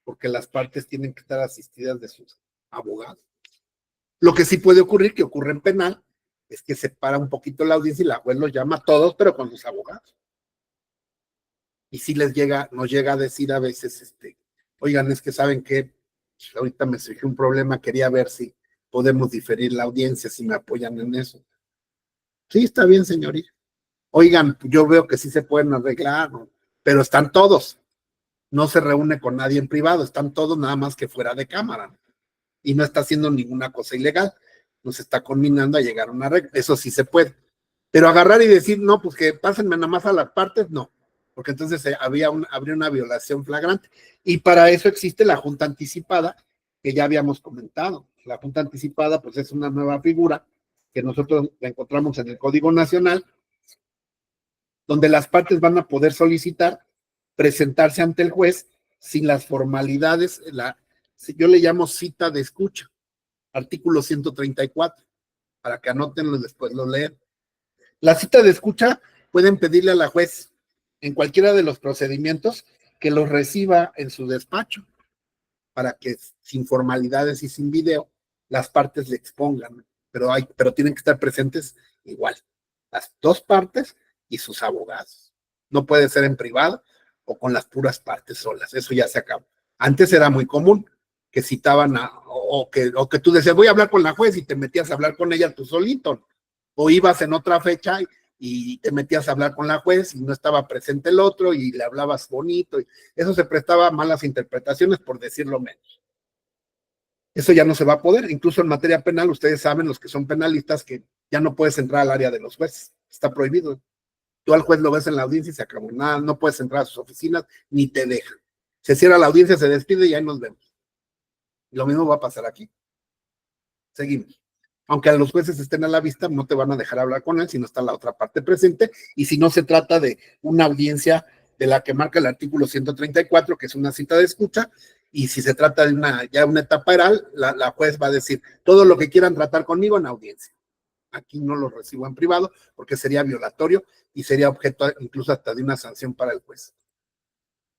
Speaker 1: porque las partes tienen que estar asistidas de sus abogados. Lo que sí puede ocurrir, que ocurre en penal, es que se para un poquito la audiencia y la juez los llama a todos, pero con sus abogados. Y sí nos llega a decir a veces, oigan, es que saben que ahorita me surgió un problema, quería ver si podemos diferir la audiencia, si me apoyan en eso. Sí, está bien, señorita. Oigan, yo veo que sí se pueden arreglar, ¿no? Pero están todos. No se reúne con nadie en privado, están todos nada más que fuera de cámara, ¿no? Y no está haciendo ninguna cosa ilegal. Nos está conminando a llegar a una regla. Eso sí se puede. Pero agarrar y decir, no, pues que pásenme nada más a las partes, no. Porque entonces habría una violación flagrante. Y para eso existe la junta anticipada, que ya habíamos comentado. La junta anticipada, pues es una nueva figura que nosotros la encontramos en el Código Nacional, donde las partes van a poder solicitar presentarse ante el juez sin las formalidades, yo le llamo cita de escucha, artículo 134, para que anotenlo y después lo lean. La cita de escucha pueden pedirle a la juez en cualquiera de los procedimientos que los reciba en su despacho, para que sin formalidades y sin video las partes le expongan, pero tienen que estar presentes igual, las dos partes y sus abogados. No puede ser en privado o con las puras partes solas, eso ya se acabó. Antes era muy común que citaban o que tú decías, voy a hablar con la juez y te metías a hablar con ella tú solito, o ibas en otra fecha y te metías a hablar con la juez y no estaba presente el otro y le hablabas bonito, y eso se prestaba a malas interpretaciones, por decirlo menos. Eso ya no se va a poder, incluso en materia penal, ustedes saben, los que son penalistas, que ya no puedes entrar al área de los jueces, está prohibido. Tú al juez lo ves en la audiencia y se acabó, nada, no puedes entrar a sus oficinas, ni te dejan. Se cierra la audiencia, se despide y ahí nos vemos. Lo mismo va a pasar aquí. Seguimos. Aunque a los jueces estén a la vista, no te van a dejar hablar con él si no está la otra parte presente, y si no se trata de una audiencia de la que marca el artículo 134, que es una cita de escucha, Y si se trata de ya una etapa oral, la juez va a decir, todo lo que quieran tratar conmigo en audiencia. Aquí no lo recibo en privado porque sería violatorio y sería objeto incluso hasta de una sanción para el juez.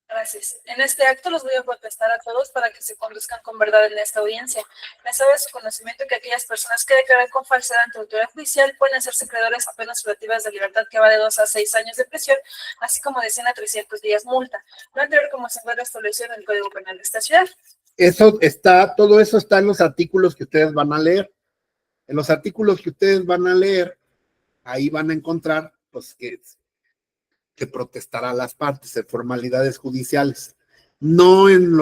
Speaker 3: Gracias. En este acto los voy a protestar a todos para que se conduzcan con verdad en esta audiencia. Me sabe su conocimiento que aquellas personas que declaran con falsedad ante autoridad judicial pueden hacerse acreedores a penas privativas de libertad que va de 2 a 6 años de prisión, así como de 100 a 300 días multa. Lo anterior como se encuentra establecido en el Código Penal de esta ciudad.
Speaker 1: Todo eso está en los artículos que ustedes van a leer. En los artículos que ustedes van a leer, ahí van a encontrar, pues, que protestará a las partes en formalidades judiciales, no en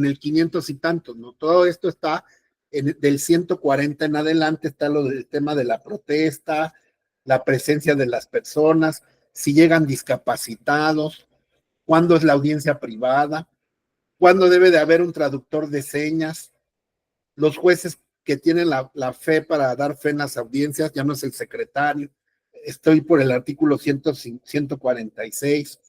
Speaker 1: el 500 y tantos, ¿no? Todo esto está del 140 en adelante, está lo del tema de la protesta, la presencia de las personas, si llegan discapacitados, cuándo es la audiencia privada, cuándo debe de haber un traductor de señas, los jueces que tienen la fe para dar fe en las audiencias, ya no es el secretario. Estoy por el artículo 146,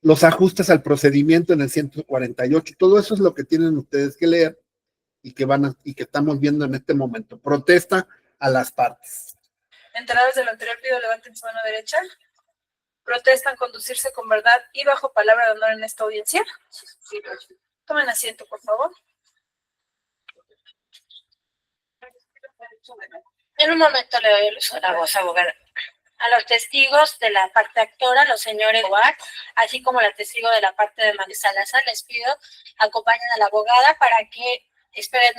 Speaker 1: los ajustes al procedimiento en el 148, todo eso es lo que tienen ustedes que leer y que estamos viendo en este momento. Protesta a las partes.
Speaker 3: Enterados de lo anterior, pido levanten su mano derecha. ¿Protestan conducirse con verdad y bajo palabra de honor en esta audiencia? Tomen asiento, por favor.
Speaker 4: En un momento le doy el uso de la voz, abogada. A los testigos de la parte actora, los señores Guard, así como la testigo de la parte de María Salazar, les pido acompañen a la abogada para que esperen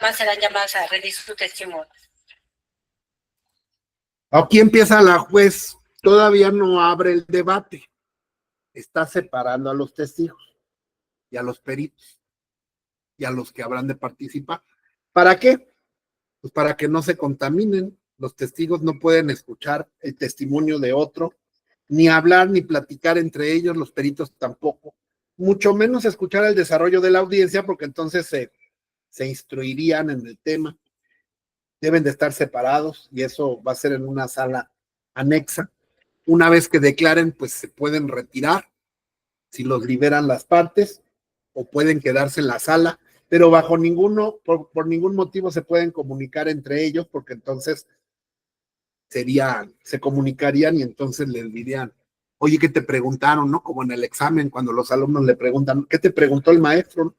Speaker 4: más serán llamadas a rendir su testimonio.
Speaker 1: Aquí empieza la juez, todavía no abre el debate, está separando a los testigos y a los peritos y a los que habrán de participar. ¿Para qué? Pues para que no se contaminen. Los testigos no pueden escuchar el testimonio de otro, ni hablar ni platicar entre ellos, los peritos tampoco, mucho menos escuchar el desarrollo de la audiencia, porque entonces se instruirían en el tema. Deben de estar separados y eso va a ser en una sala anexa. Una vez que declaren, pues se pueden retirar si los liberan las partes o pueden quedarse en la sala, pero bajo por ningún motivo se pueden comunicar entre ellos, porque entonces se comunicarían y entonces les dirían, oye, ¿qué te preguntaron? ¿No? Como en el examen, cuando los alumnos le preguntan, ¿qué te preguntó el maestro?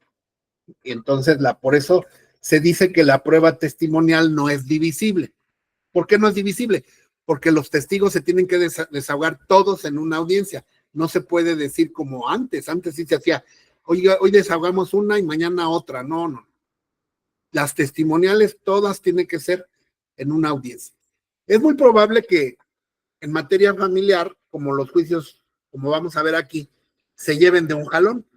Speaker 1: Y entonces por eso se dice que la prueba testimonial no es divisible. ¿Por qué no es divisible? Porque los testigos se tienen que desahogar todos en una audiencia. No se puede decir como antes sí se hacía, oiga, hoy desahogamos una y mañana otra. No. Las testimoniales todas tienen que ser en una audiencia. Es muy probable que en materia familiar, como los juicios, como vamos a ver aquí, se lleven de un jalón.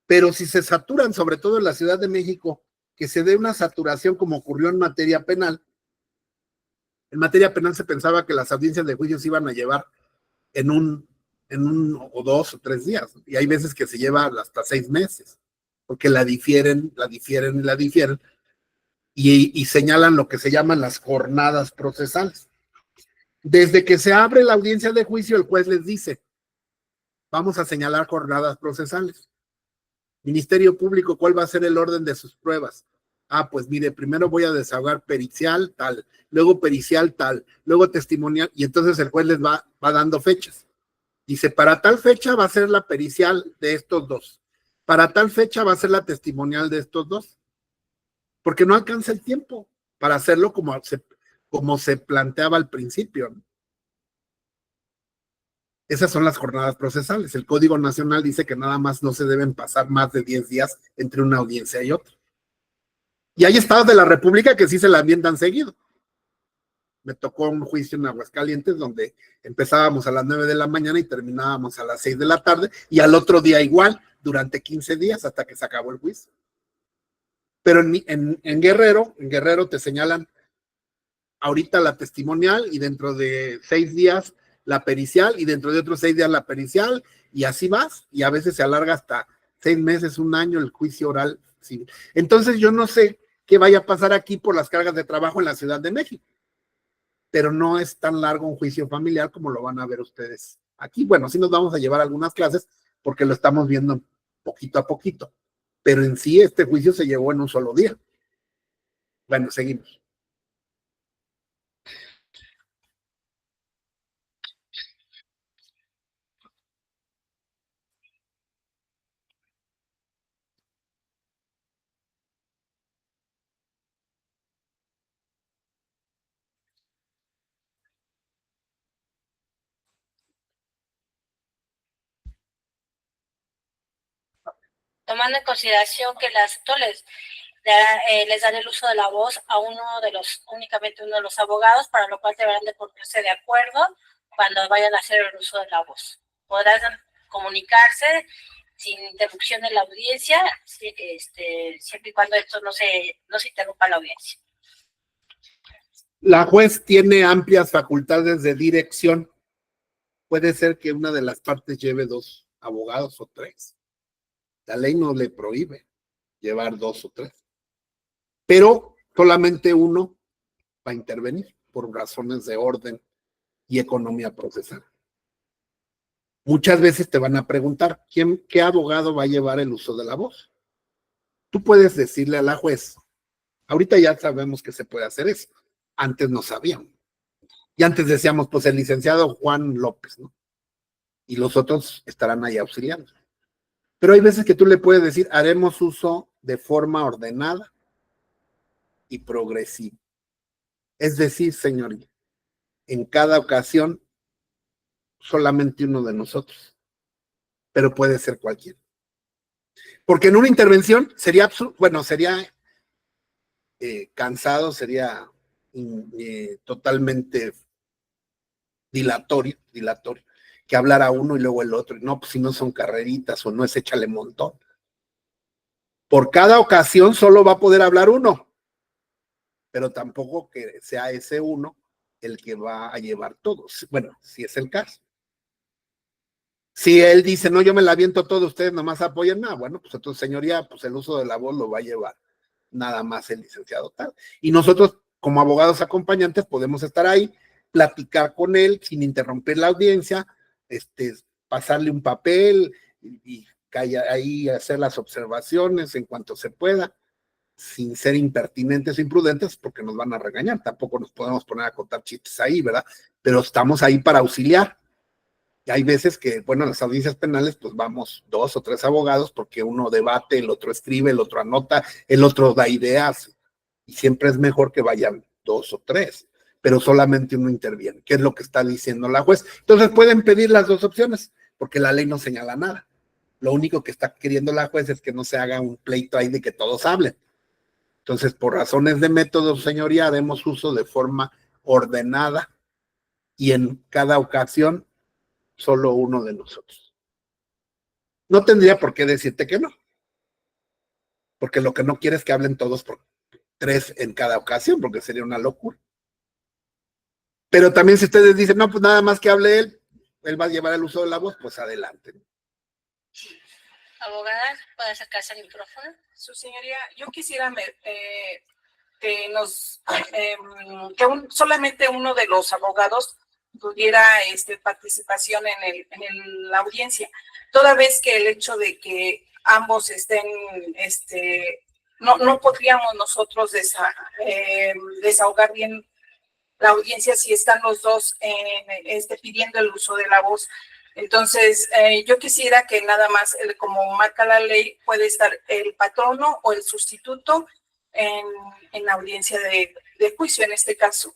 Speaker 1: Pero si se saturan, sobre todo en la Ciudad de México, que se dé una saturación como ocurrió en materia penal. En materia penal se pensaba que las audiencias de juicio se iban a llevar en un o 2 o 3 días, y hay veces que se lleva hasta 6 meses, porque la difieren, y señalan lo que se llaman las jornadas procesales. Desde que se abre la audiencia de juicio, el juez les dice, vamos a señalar jornadas procesales. Ministerio Público, ¿cuál va a ser el orden de sus pruebas? Pues mire, primero voy a desahogar pericial tal, luego pericial tal, luego testimonial, y entonces el juez les va dando fechas. Dice, para tal fecha va a ser la pericial de estos dos, para tal fecha va a ser la testimonial de estos dos, porque no alcanza el tiempo para hacerlo como se planteaba al principio, ¿no? Esas son las jornadas procesales. El Código Nacional dice que nada más no se deben pasar más de 10 días entre una audiencia y otra. Y hay estados de la República que sí se la ambientan seguido. Me tocó un juicio en Aguascalientes donde empezábamos a las 9 de la mañana y terminábamos a las 6 de la tarde, y al otro día igual, durante 15 días hasta que se acabó el juicio. Pero en Guerrero te señalan ahorita la testimonial y dentro de 6 días la pericial y dentro de otros 6 días la pericial, y así vas, y a veces se alarga hasta 6 meses, 1 año el juicio oral civil. Entonces yo no sé qué vaya a pasar aquí por las cargas de trabajo en la Ciudad de México, pero no es tan largo un juicio familiar como lo van a ver ustedes aquí. Bueno, sí nos vamos a llevar algunas clases porque lo estamos viendo poquito a poquito. Pero en sí este juicio se llevó en un solo día. Bueno, seguimos.
Speaker 4: Tomando en consideración que las les dan el uso de la voz a únicamente uno de los abogados, para lo cual deberán de ponerse de acuerdo cuando vayan a hacer el uso de la voz. Podrán comunicarse sin interrupción de la audiencia, siempre y cuando esto no se interrumpa la audiencia.
Speaker 1: La juez tiene amplias facultades de dirección. Puede ser que una de las partes lleve 2 abogados o 3. La ley no le prohíbe llevar 2 o 3. Pero solamente uno va a intervenir por razones de orden y economía procesal. Muchas veces te van a preguntar, ¿qué abogado va a llevar el uso de la voz? Tú puedes decirle a la juez, ahorita ya sabemos que se puede hacer eso, antes no sabíamos. Y antes decíamos, pues el licenciado Juan López, ¿no? Y los otros estarán ahí auxiliando. Pero hay veces que tú le puedes decir, haremos uso de forma ordenada y progresiva. Es decir, señoría, en cada ocasión solamente uno de nosotros, pero puede ser cualquiera. Porque en una intervención sería absurdo, bueno, sería cansado, sería totalmente dilatorio, que hablara uno y luego el otro. Y no, pues si no son carreritas o no es échale montón. Por cada ocasión solo va a poder hablar uno, pero tampoco que sea ese uno el que va a llevar todos. Bueno, si es el caso. Si él dice, no, yo me la aviento todo, ustedes nomás apoyan, nada, bueno, pues entonces, señoría, pues el uso de la voz lo va a llevar nada más el licenciado tal. Y nosotros, como abogados acompañantes, podemos estar ahí, platicar con él sin interrumpir la audiencia, pasarle un papel y ahí hacer las observaciones en cuanto se pueda, sin ser impertinentes o imprudentes, porque nos van a regañar. Tampoco nos podemos poner a contar chistes ahí, ¿verdad? Pero estamos ahí para auxiliar. Y hay veces que, bueno, en las audiencias penales, pues vamos 2 o 3 abogados, porque uno debate, el otro escribe, el otro anota, el otro da ideas. Y siempre es mejor que vayan 2 o 3, pero solamente uno interviene, que es lo que está diciendo la juez. Entonces pueden pedir las 2 opciones, porque la ley no señala nada. Lo único que está queriendo la juez es que no se haga un pleito ahí de que todos hablen. Entonces, por razones de método, señoría, haremos uso de forma ordenada y en cada ocasión solo uno de nosotros. No tendría por qué decirte que no, porque lo que no quiere es que hablen todos por 3 en cada ocasión, porque sería una locura. Pero también si ustedes dicen, no, pues nada más que hable él va a llevar el uso de la voz, pues adelante.
Speaker 4: Abogada, ¿puede acercarse al micrófono?
Speaker 6: Su señoría, yo quisiera que solamente uno de los abogados tuviera participación en la audiencia, toda vez que el hecho de que ambos estén, no podríamos nosotros desahogar bien la audiencia si están los dos pidiendo el uso de la voz. Entonces, yo quisiera que nada más, como marca la ley, puede estar el patrono o el sustituto en la audiencia de juicio, en este caso.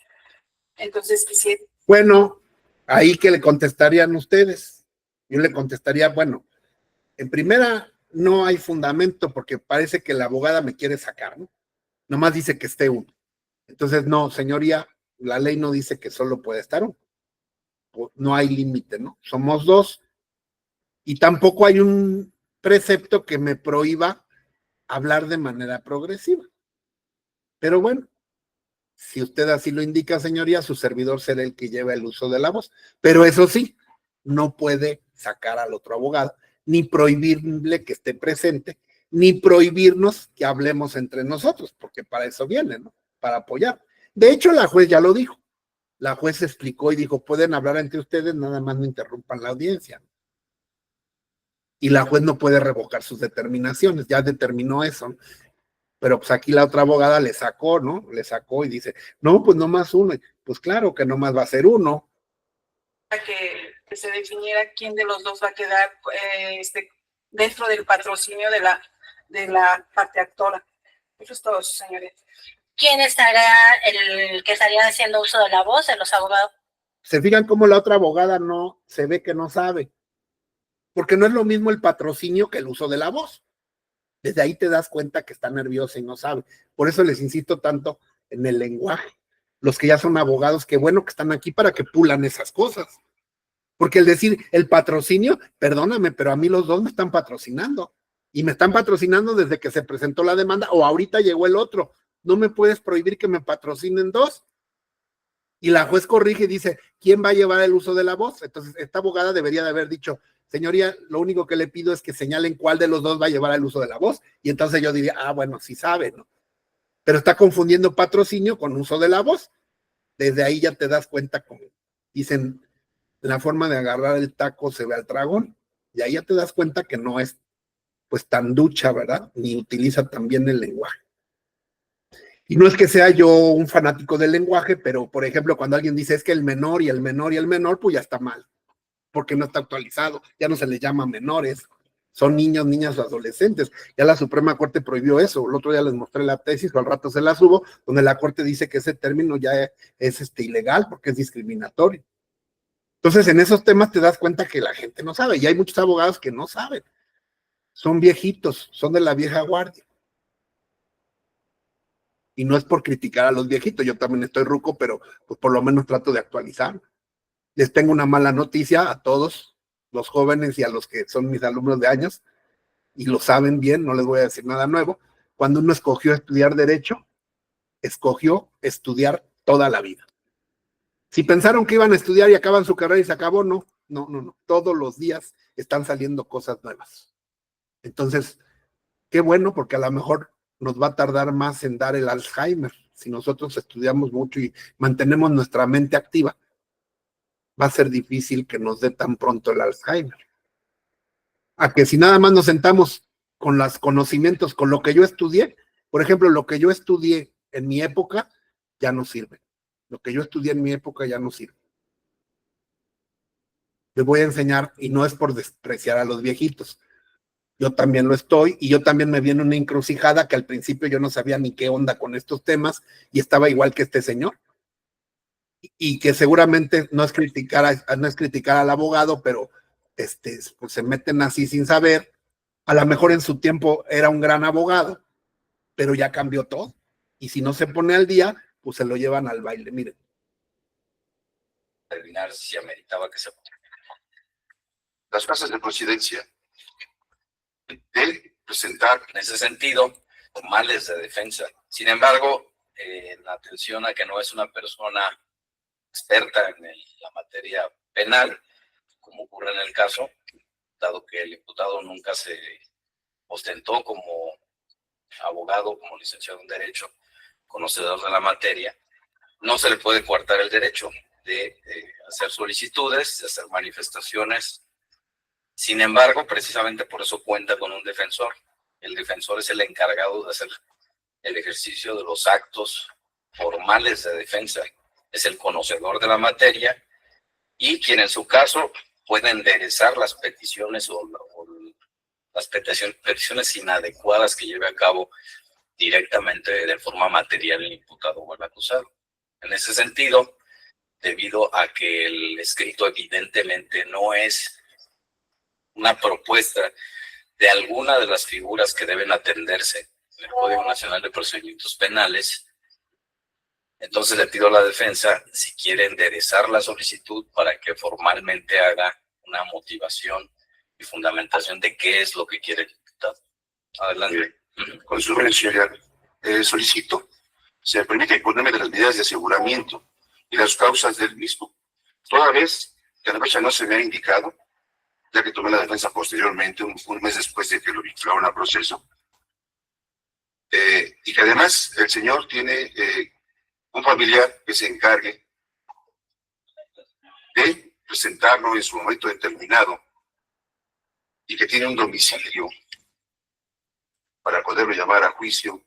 Speaker 6: Entonces, quisiera...
Speaker 1: Bueno, ahí que le contestarían ustedes. Yo le contestaría, bueno, en primera no hay fundamento porque parece que la abogada me quiere sacar, ¿no? Nomás dice que esté uno. Entonces, no, señoría, la ley no dice que solo puede estar uno. No hay límite, ¿no? Somos 2. Y tampoco hay un precepto que me prohíba hablar de manera progresiva. Pero bueno, si usted así lo indica, señoría, su servidor será el que lleva el uso de la voz. Pero eso sí, no puede sacar al otro abogado, ni prohibirle que esté presente, ni prohibirnos que hablemos entre nosotros, porque para eso viene, ¿no? Para apoyar. De hecho, la juez ya lo dijo. La juez explicó y dijo, pueden hablar entre ustedes, nada más no interrumpan la audiencia. y la juez no puede revocar sus determinaciones, ya determinó eso, ¿no? Pero pues aquí la otra abogada le sacó, ¿no? Le sacó y dice, no, pues no más uno. Pues claro que no más va a ser uno.
Speaker 6: Que se definiera quién de los dos va a quedar dentro del patrocinio de la parte actora. Eso es todo, señores.
Speaker 4: ¿Quién estará el que estaría haciendo uso de la voz de los abogados?
Speaker 1: Se fijan cómo la otra abogada no, se ve que no sabe. Porque no es lo mismo el patrocinio que el uso de la voz. Desde ahí te das cuenta que está nerviosa y no sabe. Por eso les insisto tanto en el lenguaje. Los que ya son abogados, qué bueno que están aquí para que pulan esas cosas. Porque el decir el patrocinio, perdóname, pero a mí los dos me están patrocinando. Y me están patrocinando desde que se presentó la demanda o ahorita llegó el otro. No me puedes prohibir que me patrocinen dos. Y la juez corrige y dice, ¿quién va a llevar el uso de la voz? Entonces, esta abogada debería de haber dicho, señoría, lo único que le pido es que señalen cuál de los dos va a llevar el uso de la voz. Y entonces yo diría, bueno, sí sabe, ¿no? Pero está confundiendo patrocinio con uso de la voz. Desde ahí ya te das cuenta, como dicen, la forma de agarrar el taco se ve al dragón. Y ahí ya te das cuenta que no es pues tan ducha, ¿verdad? Ni utiliza tan bien el lenguaje. Y no es que sea yo un fanático del lenguaje, pero por ejemplo, cuando alguien dice es que el menor y el menor y el menor, pues ya está mal, porque no está actualizado, ya no se les llama menores, son niños, niñas o adolescentes. Ya la Suprema Corte prohibió eso. El otro día les mostré la tesis, o al rato se la subo, donde la Corte dice que ese término ya es ilegal porque es discriminatorio. Entonces, en esos temas te das cuenta que la gente no sabe, y hay muchos abogados que no saben. Son viejitos, son de la vieja guardia. Y no es por criticar a los viejitos, yo también estoy ruco, pero pues por lo menos trato de actualizar. Les tengo una mala noticia a todos los jóvenes y a los que son mis alumnos de años, y lo saben bien, no les voy a decir nada nuevo. Cuando uno escogió estudiar Derecho, escogió estudiar toda la vida. Si pensaron que iban a estudiar y acaban su carrera y se acabó, no. Todos los días están saliendo cosas nuevas. Entonces, qué bueno, porque a lo mejor nos va a tardar más en dar el Alzheimer. Si nosotros estudiamos mucho y mantenemos nuestra mente activa, va a ser difícil que nos dé tan pronto el Alzheimer. A que si nada más nos sentamos con los conocimientos, con lo que yo estudié, por ejemplo, lo que yo estudié en mi época ya no sirve. Lo que yo estudié en mi época ya no sirve. Les voy a enseñar, y no es por despreciar a los viejitos, yo también lo estoy, y yo también me vi en una encrucijada que al principio yo no sabía ni qué onda con estos temas, y estaba igual que este señor. Y que seguramente no es criticar al abogado, pero pues se meten así sin saber. A lo mejor en su tiempo era un gran abogado, pero ya cambió todo. Y si no se pone al día, pues se lo llevan al baile. Miren.
Speaker 5: Determinar si ameritaba que se...
Speaker 7: Las bases de procedencia de presentar
Speaker 5: En ese sentido, formales de defensa. Sin embargo, la atención a que no es una persona experta en la materia penal, como ocurre en el caso, dado que el imputado nunca se ostentó como abogado, como licenciado en Derecho, conocedor de la materia, no se le puede coartar el derecho de hacer solicitudes, de hacer manifestaciones. Sin embargo, precisamente por eso cuenta con un defensor. El defensor es el encargado de hacer el ejercicio de los actos formales de defensa. Es el conocedor de la materia y quien en su caso puede enderezar las peticiones o las peticiones inadecuadas que lleve a cabo directamente de forma material el imputado o el acusado. En ese sentido, debido a que el escrito evidentemente no es una propuesta de alguna de las figuras que deben atenderse en el Código Nacional de Procedimientos Penales, entonces le pido a la defensa si quiere enderezar la solicitud para que formalmente haga una motivación y fundamentación de qué es lo que quiere el imputado. Adelante.
Speaker 7: Con su señoría, solicito se permite imponerme de las medidas de aseguramiento y las causas del mismo, toda vez que a la fecha no se me ha indicado, ya que tomé la defensa posteriormente, un mes después de que lo vincularon a proceso, y que además el señor tiene un familiar que se encargue de presentarlo en su momento determinado y que tiene un domicilio para poderlo llamar a juicio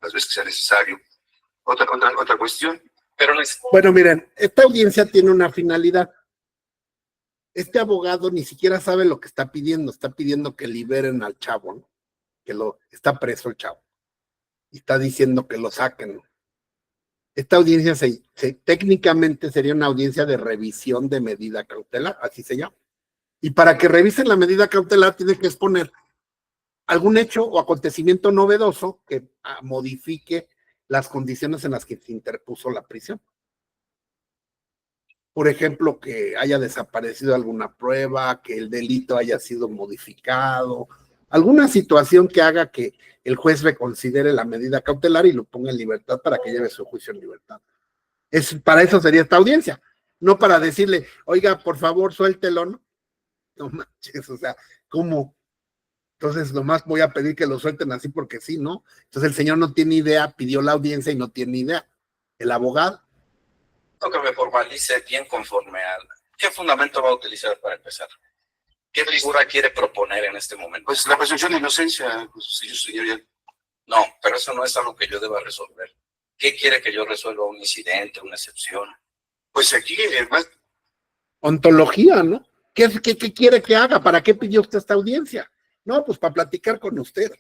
Speaker 7: las veces que sea necesario. Otra cuestión.
Speaker 5: Pero no es...
Speaker 1: Bueno, miren, esta audiencia tiene una finalidad. Este abogado ni siquiera sabe lo que está pidiendo que liberen al chavo, ¿no? Que está preso el chavo. Y está diciendo que lo saquen, ¿no? Esta audiencia técnicamente sería una audiencia de revisión de medida cautelar, así se llama. Y para que revisen la medida cautelar tiene que exponer algún hecho o acontecimiento novedoso que modifique las condiciones en las que se interpuso la prisión. Por ejemplo, que haya desaparecido alguna prueba, que el delito haya sido modificado, alguna situación que haga que el juez reconsidere la medida cautelar y lo ponga en libertad para que lleve su juicio en libertad. Para eso sería esta audiencia, no para decirle, oiga, por favor, suéltelo, ¿no? No manches, o sea, ¿cómo? Entonces, nomás voy a pedir que lo suelten así porque sí, ¿no? Entonces, el señor no tiene idea, pidió la audiencia y no tiene idea. El abogado.
Speaker 5: Que me formalice bien conforme al... ¿Qué fundamento va a utilizar para empezar? ¿Qué figura quiere proponer en este momento?
Speaker 7: Pues la presunción de inocencia, pues, señoría.
Speaker 5: No, pero eso no es algo que yo deba resolver. ¿Qué quiere que yo resuelva? ¿Un incidente, una excepción?
Speaker 7: Pues aquí,
Speaker 1: Ontología, ¿no? ¿Qué quiere que haga? ¿Para qué pidió usted esta audiencia? No, pues para platicar con usted.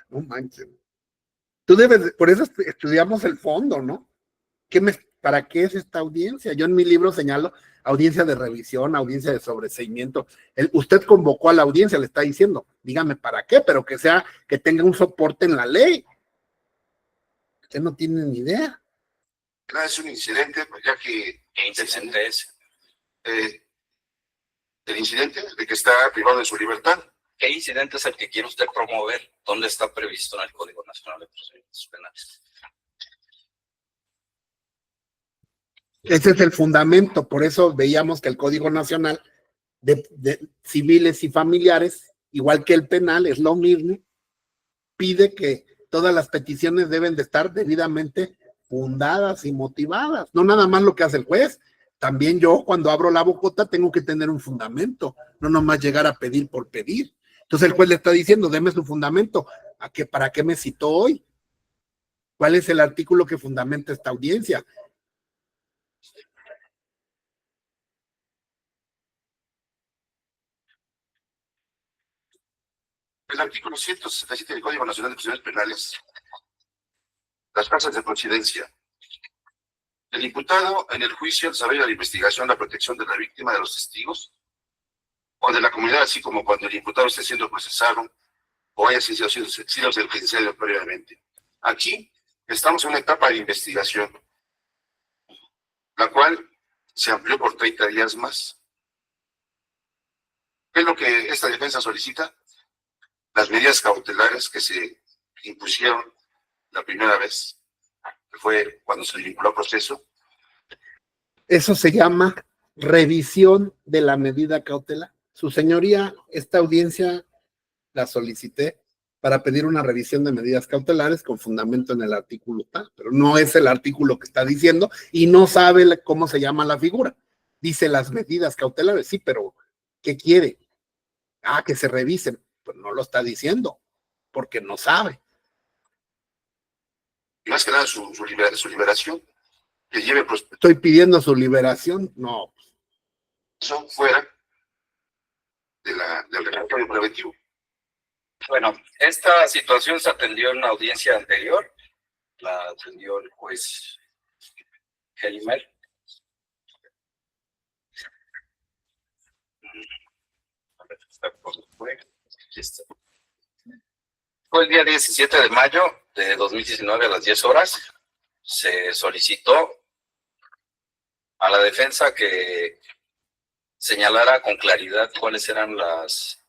Speaker 1: No manches. Por eso estudiamos el fondo, ¿no? ¿Para qué es esta audiencia? Yo en mi libro señalo audiencia de revisión, audiencia de sobreseimiento. Usted convocó a la audiencia, le está diciendo, dígame para qué, pero que tenga un soporte en la ley. Usted no tiene ni idea.
Speaker 7: Claro, es un incidente, pues ya que...
Speaker 5: ¿Qué incidente es?
Speaker 7: El incidente de que está privado de su libertad.
Speaker 5: ¿Qué incidente es el que quiere usted promover? ¿Dónde está previsto en el Código Nacional de Procedimientos Penales?
Speaker 1: Ese es el fundamento, por eso veíamos que el Código Nacional de civiles y familiares, igual que el penal, es lo mismo, pide que todas las peticiones deben de estar debidamente fundadas y motivadas, no nada más lo que hace el juez, también yo cuando abro la bocota tengo que tener un fundamento, no nomás llegar a pedir por pedir. Entonces el juez le está diciendo, deme su fundamento, ¿para qué me citó hoy? ¿Cuál es el artículo que fundamenta esta audiencia?
Speaker 7: El artículo 167 del Código Nacional de Procedimientos Penales, las causas de coincidencia. El imputado en el juicio, el desarrollo de la investigación, la protección de la víctima, de los testigos o de la comunidad, así como cuando el imputado esté siendo procesado o haya sido sentenciado previamente. Aquí estamos en una etapa de investigación, la cual se amplió por 30 días más. ¿Qué es lo que esta defensa solicita? Las medidas cautelares que se impusieron la primera vez, que fue cuando se vinculó al proceso.
Speaker 1: Eso se llama revisión de la medida cautelar. Su señoría, esta audiencia la solicité para pedir una revisión de medidas cautelares con fundamento en el artículo tal, pero no es el artículo que está diciendo y no sabe cómo se llama la figura. Dice las medidas cautelares, sí, pero ¿qué quiere? Que se revisen. Pues no lo está diciendo, porque no sabe.
Speaker 7: Y más que nada su liberación, que lleve
Speaker 1: Estoy pidiendo su liberación, no.
Speaker 7: Eso fuera del reclamatorio preventivo.
Speaker 5: Bueno, esta situación se atendió en una audiencia anterior, la atendió el juez Helmer. Fue el día 17 de mayo de 2019 a las 10 horas. Se solicitó a la defensa que señalara con claridad cuáles eran las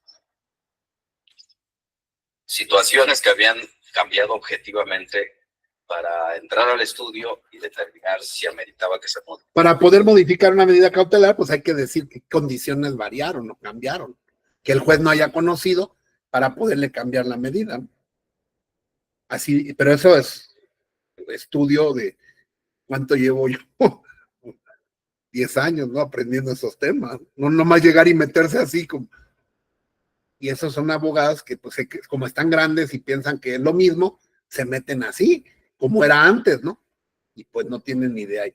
Speaker 5: situaciones que habían cambiado objetivamente para entrar al estudio y determinar si ameritaba que se modificara.
Speaker 1: Para poder modificar una medida cautelar, pues hay que decir qué condiciones variaron o cambiaron, que el juez no haya conocido para poderle cambiar la medida, ¿no? Así, pero eso es estudio de cuánto llevo yo, 10 años, ¿no? Aprendiendo esos temas, no nomás llegar y meterse así como... Y esos son abogados que, pues, como están grandes y piensan que es lo mismo, se meten así, como era antes, ¿no? Y pues no tienen ni idea.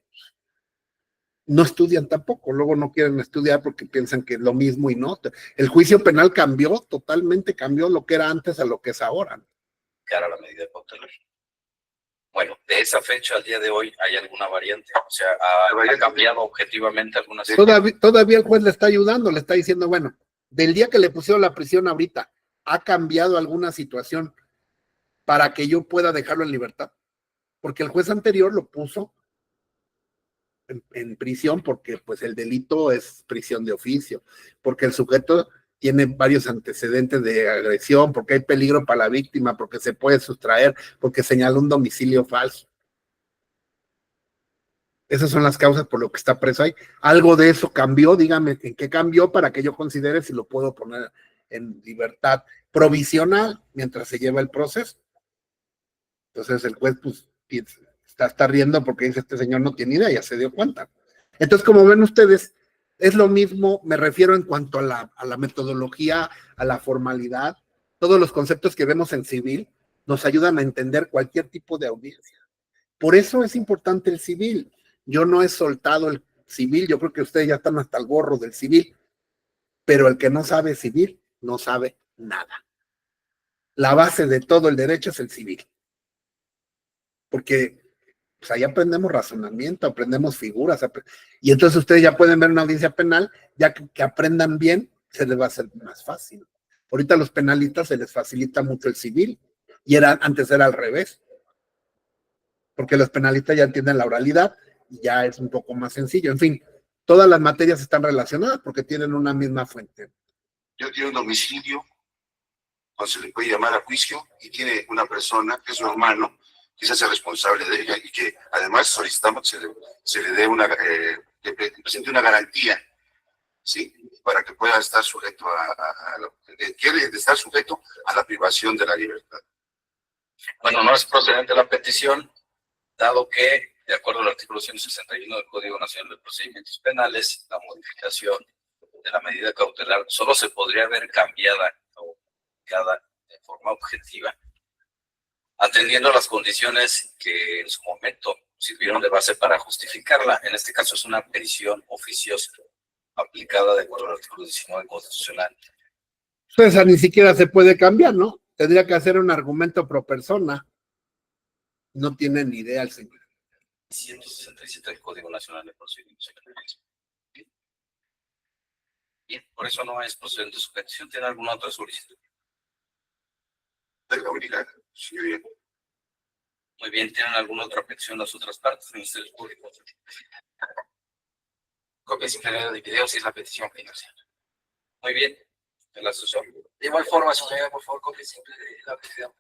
Speaker 1: No estudian tampoco, luego no quieren estudiar porque piensan que es lo mismo y no. El juicio penal cambió, totalmente cambió lo que era antes a lo que es ahora.
Speaker 5: Cara a la medida cautelar. Bueno, de esa fecha al día de hoy, ¿hay alguna variante? O sea, ¿ha cambiado objetivamente alguna situación?
Speaker 1: Todavía el juez le está ayudando, le está diciendo, bueno, del día que le pusieron la prisión ahorita, ¿ha cambiado alguna situación para que yo pueda dejarlo en libertad? Porque el juez anterior lo puso en prisión porque pues el delito es prisión de oficio, porque el sujeto tiene varios antecedentes de agresión, porque hay peligro para la víctima, porque se puede sustraer, porque señaló un domicilio falso. Esas son las causas por lo que está preso ahí. ¿Algo de eso cambió? Dígame en qué cambió para que yo considere si lo puedo poner en libertad provisional mientras se lleva el proceso. Entonces el juez pues está riendo porque dice, este señor no tiene idea, ya se dio cuenta. Entonces, como ven ustedes, es lo mismo, me refiero en cuanto a la metodología, a la formalidad, todos los conceptos que vemos en civil nos ayudan a entender cualquier tipo de audiencia. Por eso es importante el civil. Yo no he soltado el civil, yo creo que ustedes ya están hasta el gorro del civil, pero el que no sabe civil no sabe nada. La base de todo el derecho es el civil. Porque pues ahí aprendemos razonamiento, aprendemos figuras, y entonces ustedes ya pueden ver una audiencia penal, ya que aprendan bien, se les va a hacer más fácil. Ahorita a los penalistas se les facilita mucho el civil, y antes era al revés, porque los penalistas ya entienden la oralidad, y ya es un poco más sencillo. En fin, todas las materias están relacionadas porque tienen una misma fuente.
Speaker 7: Yo tengo un domicilio, pues se le puede llamar a juicio, y tiene una persona que es su hermano, que se hace responsable de ella, y que además solicitamos que se le dé que presente una garantía, ¿sí? Para que pueda estar sujeto quiere estar sujeto a la privación de la libertad.
Speaker 5: Bueno, no es procedente la petición, dado que, de acuerdo al artículo 161 del Código Nacional de Procedimientos Penales, la modificación de la medida cautelar solo se podría ver cambiada o modificada de forma objetiva, atendiendo las condiciones que en su momento sirvieron de base para justificarla. En este caso es una petición oficiosa aplicada de acuerdo al artículo 19 constitucional.
Speaker 1: Esa ni siquiera se puede cambiar, ¿no? Tendría que hacer un argumento pro persona. No tiene ni idea el señor.
Speaker 5: 167 del Código Nacional de Procedimientos Penales. Bien, por eso no es procedente su petición. ¿Tiene alguna otra solicitud?
Speaker 7: De la unidad, señoría.
Speaker 5: Muy bien, ¿tienen alguna otra petición las otras partes, Ministerio Público?
Speaker 8: Copia simple de video si es la petición final.
Speaker 5: Muy bien, el asesor.
Speaker 8: De igual forma, señoría, por favor, copia simple de la petición.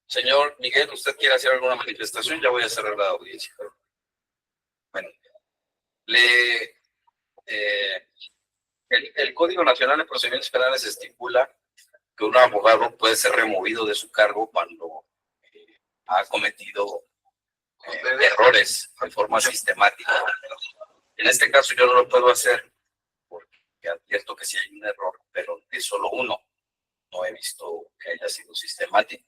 Speaker 5: Señor Miguel, ¿usted quiere hacer alguna manifestación? Ya voy a cerrar la audiencia. Bueno, el Código Nacional de Procedimientos Penales estipula que un abogado puede ser removido de su cargo cuando ha cometido errores de forma sistemática. En este caso yo no lo puedo hacer porque advierto que sí hay un error, pero es solo uno. No he visto que haya sido sistemático.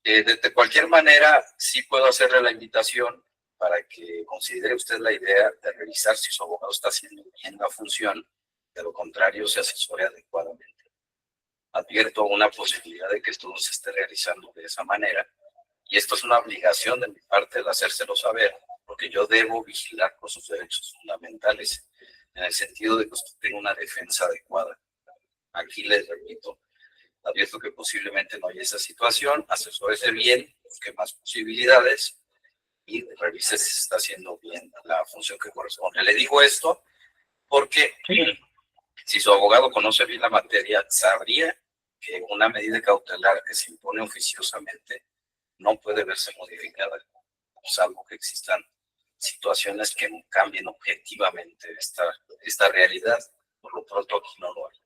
Speaker 5: De cualquier manera, sí puedo hacerle la invitación para que considere usted la idea de revisar si su abogado está haciendo bien la función, de lo contrario se asesore adecuadamente. Advierto una posibilidad de que esto no se esté realizando de esa manera, y esto es una obligación de mi parte el hacérselo saber, porque yo debo vigilar por sus derechos fundamentales, en el sentido de que usted tenga una defensa adecuada. Aquí les repito, advierto que posiblemente no haya esa situación, asesórese bien, busque más posibilidades y revise si se está haciendo bien la función que corresponde. Le digo esto porque si su abogado conoce bien la materia, sabría que una medida cautelar que se impone oficiosamente no puede verse modificada, salvo que existan situaciones que cambien objetivamente esta realidad. Por lo pronto aquí no lo hay.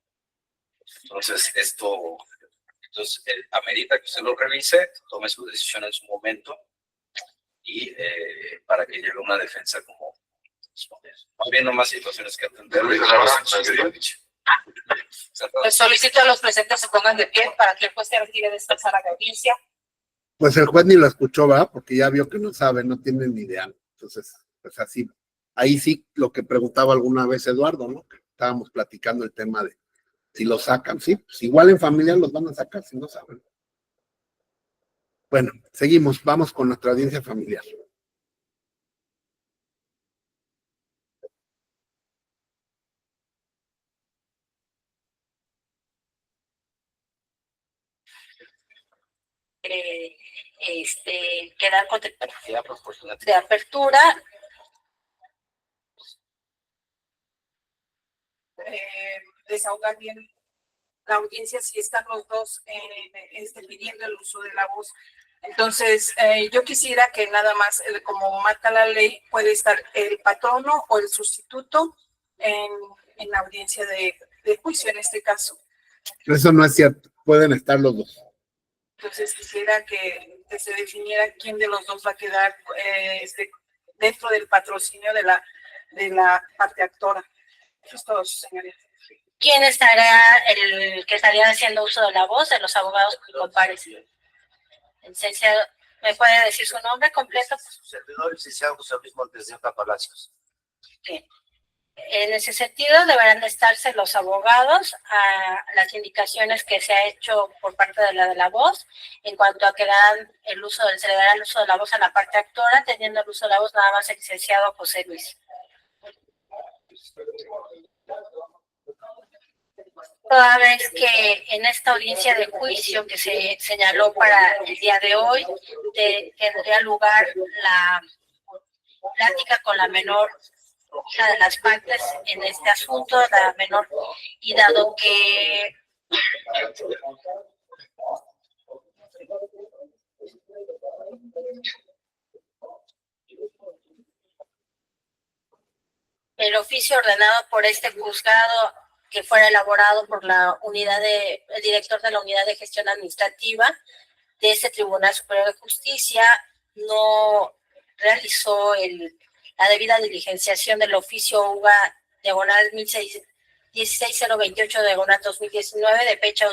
Speaker 5: Entonces, esto amerita que usted lo revise, tome su decisión en su momento y para que llegue una defensa como corresponde. Vamos viendo más situaciones que atender.
Speaker 4: Les solicito a los presentes se pongan de pie para que el juez se retire de esta sala de audiencia.
Speaker 1: Pues el juez ni lo escuchó, ¿verdad? Porque ya vio que no sabe, no tiene ni idea. Entonces, pues así, ahí sí lo que preguntaba alguna vez Eduardo, ¿no? Que estábamos platicando el tema de si lo sacan, sí, pues igual en familia los van a sacar si no saben. Bueno, seguimos, vamos con nuestra audiencia familiar.
Speaker 4: Quedar con de apertura.
Speaker 6: Desahogar bien la audiencia si están los dos pidiendo el uso de la voz. Entonces, yo quisiera que nada más, como marca la ley, puede estar el patrono o el sustituto en la audiencia de juicio en este caso.
Speaker 1: Eso no es cierto, pueden estar los dos.
Speaker 6: Entonces, quisiera que se definiera quién de los dos va a quedar dentro del patrocinio de la parte actora. Eso es todo, señoría.
Speaker 4: ¿Quién estará el que estaría haciendo uso de la voz de los abogados que comparecen? Licenciado, ¿me puede decir su nombre completo?
Speaker 2: Servidor licenciado José Luis Montes de Oca Palacios.
Speaker 4: Bien. En ese sentido, deberán de estarse los abogados a las indicaciones que se ha hecho por parte de la voz en cuanto a que se le dará el uso de la voz a la parte actora, teniendo el uso de la voz nada más el licenciado José Luis. Toda vez que en esta audiencia de juicio que se señaló para el día de hoy, tendría lugar la plática con la menor hija de las partes en este asunto, la menor, y dado que el oficio ordenado por este juzgado que fuera elaborado por el director de la unidad de gestión administrativa de este Tribunal Superior de Justicia no realizó la debida diligenciación del oficio UGA diagonal 16028 diagonal 2019 de fecha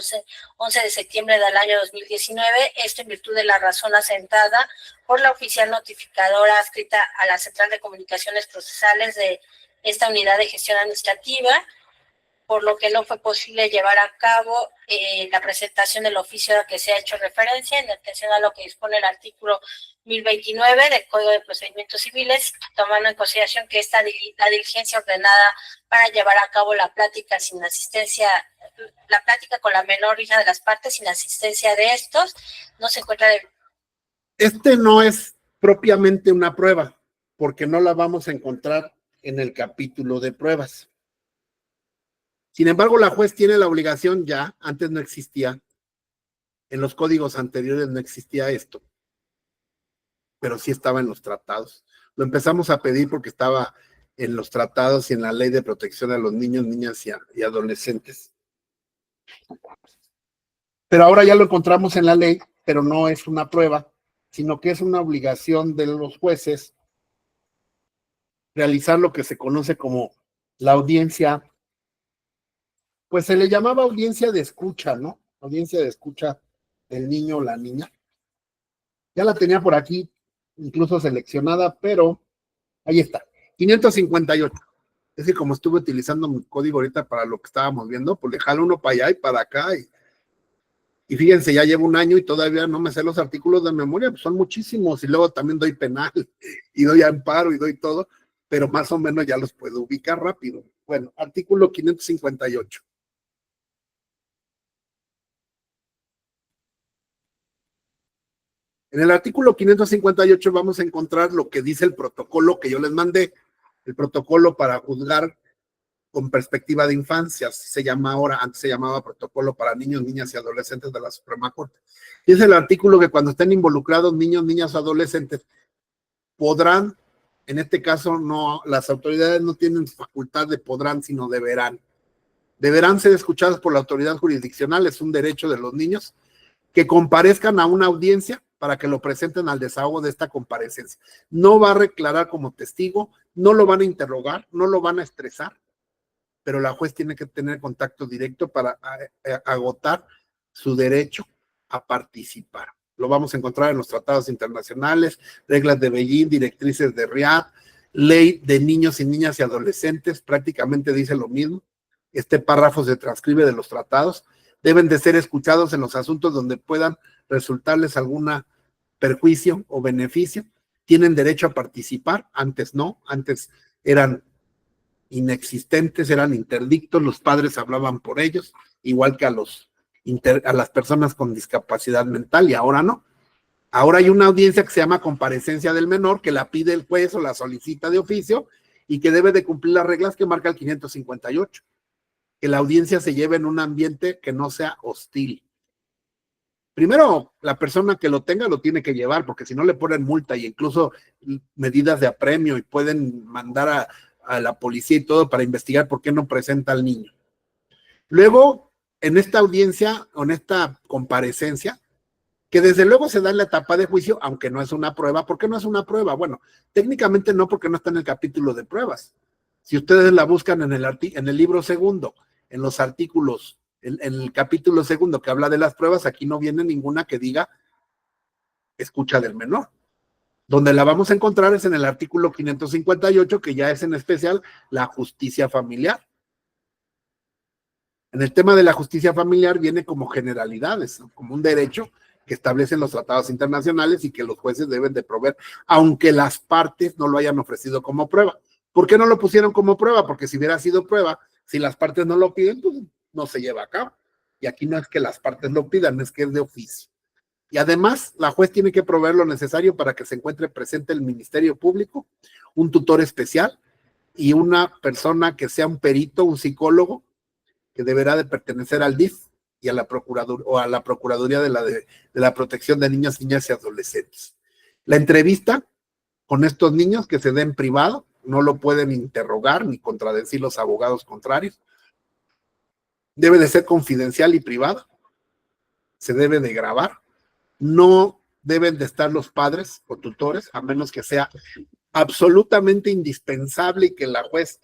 Speaker 4: 11 de septiembre del año 2019, esto en virtud de la razón asentada por la oficial notificadora adscrita a la Central de Comunicaciones Procesales de esta unidad de gestión administrativa, por lo que no fue posible llevar a cabo la presentación del oficio a que se ha hecho referencia en atención a lo que dispone el artículo 1029 del Código de Procedimientos Civiles, tomando en consideración que la diligencia ordenada para llevar a cabo la plática con la menor hija de las partes sin asistencia de estos, no se encuentra
Speaker 1: Este no es propiamente una prueba, porque no la vamos a encontrar en el capítulo de pruebas. Sin embargo, la juez tiene la obligación ya, antes no existía, en los códigos anteriores no existía esto, pero sí estaba en los tratados. Lo empezamos a pedir porque estaba en los tratados y en la Ley de Protección a los Niños, Niñas y Adolescentes. Pero ahora ya lo encontramos en la ley, pero no es una prueba, sino que es una obligación de los jueces realizar lo que se conoce como la audiencia. Pues se le llamaba audiencia de escucha, ¿no? Audiencia de escucha del niño o la niña. Ya la tenía por aquí, incluso seleccionada, pero ahí está, 558. Es que como estuve utilizando mi código ahorita para lo que estábamos viendo, pues le jalo uno para allá y para acá. Y fíjense, ya llevo un año y todavía no me sé los artículos de memoria, pues son muchísimos. Y luego también doy penal, y doy amparo, y doy todo, pero más o menos ya los puedo ubicar rápido. Bueno, artículo 558. En el artículo 558 vamos a encontrar lo que dice el protocolo que yo les mandé, el protocolo para juzgar con perspectiva de infancia, así se llama ahora, antes se llamaba protocolo para niños, niñas y adolescentes de la Suprema Corte. Dice el artículo que cuando estén involucrados niños, niñas o adolescentes, podrán, en este caso no, las autoridades no tienen facultad de podrán, sino deberán. Deberán ser escuchados por la autoridad jurisdiccional, es un derecho de los niños, que comparezcan a una audiencia para que lo presenten al desahogo de esta comparecencia. No va a declarar como testigo, no lo van a interrogar, no lo van a estresar, pero la juez tiene que tener contacto directo para agotar su derecho a participar. Lo vamos a encontrar en los tratados internacionales, reglas de Beijing, directrices de Riad, ley de niños y niñas y adolescentes, prácticamente dice lo mismo. Este párrafo se transcribe de los tratados. Deben de ser escuchados en los asuntos donde puedan resultarles alguna perjuicio o beneficio. Tienen derecho a participar, antes no, antes eran inexistentes, eran interdictos, los padres hablaban por ellos, igual que a las personas con discapacidad mental, y ahora no. Ahora hay una audiencia que se llama comparecencia del menor, que la pide el juez o la solicita de oficio y que debe de cumplir las reglas que marca el 558. Que la audiencia se lleve en un ambiente que no sea hostil. Primero, la persona que lo tenga lo tiene que llevar, porque si no le ponen multa y incluso medidas de apremio y pueden mandar a la policía y todo para investigar por qué no presenta al niño. Luego, en esta audiencia, o en esta comparecencia, que desde luego se da en la etapa de juicio, aunque no es una prueba. ¿Por qué no es una prueba? Bueno, técnicamente no, porque no está en el capítulo de pruebas. Si ustedes la buscan en el libro segundo, en los artículos, en el capítulo segundo que habla de las pruebas, aquí no viene ninguna que diga escucha del menor. Donde la vamos a encontrar es en el artículo 558, que ya es en especial la justicia familiar. En el tema de la justicia familiar viene como generalidades, ¿no? Como un derecho que establecen los tratados internacionales y que los jueces deben de proveer, aunque las partes no lo hayan ofrecido como prueba. ¿Por qué no lo pusieron como prueba? Porque si hubiera sido prueba, si las partes no lo piden, pues no se lleva a cabo. Y aquí no es que las partes lo pidan, es que es de oficio. Y además, la juez tiene que proveer lo necesario para que se encuentre presente el Ministerio Público, un tutor especial y una persona que sea un perito, un psicólogo, que deberá de pertenecer al DIF y a la Procuraduría de la Protección de Niños, Niñas y Adolescentes. La entrevista con estos niños que se dé en privado, no lo pueden interrogar ni contradecir los abogados contrarios. Debe de ser confidencial y privada. Se debe de grabar. No deben de estar los padres o tutores, a menos que sea absolutamente indispensable y que la juez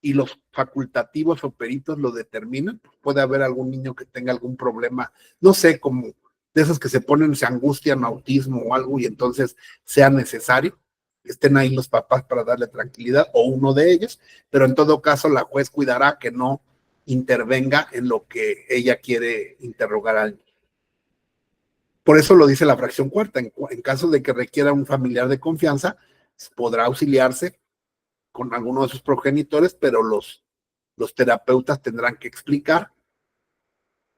Speaker 1: y los facultativos o peritos lo determinan. Puede haber algún niño que tenga algún problema, no sé, como de esos que se ponen, se angustian, autismo o algo, y entonces sea necesario que estén ahí los papás para darle tranquilidad, o uno de ellos, pero en todo caso la juez cuidará que no intervenga en lo que ella quiere interrogar al niño. Por eso lo dice la fracción cuarta, en caso de que requiera un familiar de confianza, podrá auxiliarse con alguno de sus progenitores, pero los terapeutas tendrán que explicar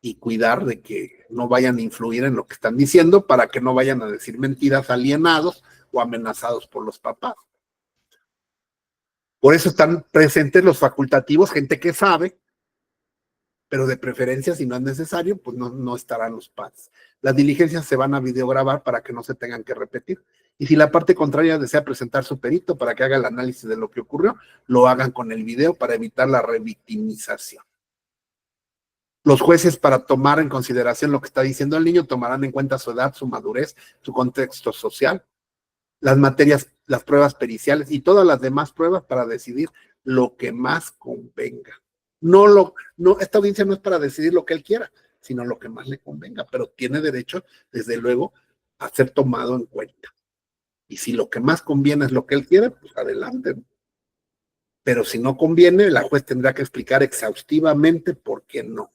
Speaker 1: y cuidar de que no vayan a influir en lo que están diciendo para que no vayan a decir mentiras alienados o amenazados por los papás. Por eso están presentes los facultativos, gente que sabe, pero de preferencia, si no es necesario, pues no estarán los padres. Las diligencias se van a videograbar para que no se tengan que repetir. Y si la parte contraria desea presentar su perito para que haga el análisis de lo que ocurrió, lo hagan con el video para evitar la revictimización. Los jueces, para tomar en consideración lo que está diciendo el niño, tomarán en cuenta su edad, su madurez, su contexto social, las materias, las pruebas periciales y todas las demás pruebas para decidir lo que más convenga. Esta audiencia no es para decidir lo que él quiera, sino lo que más le convenga, pero tiene derecho, desde luego, a ser tomado en cuenta. Y si lo que más conviene es lo que él quiere, pues adelante. Pero si no conviene, la juez tendrá que explicar exhaustivamente por qué no.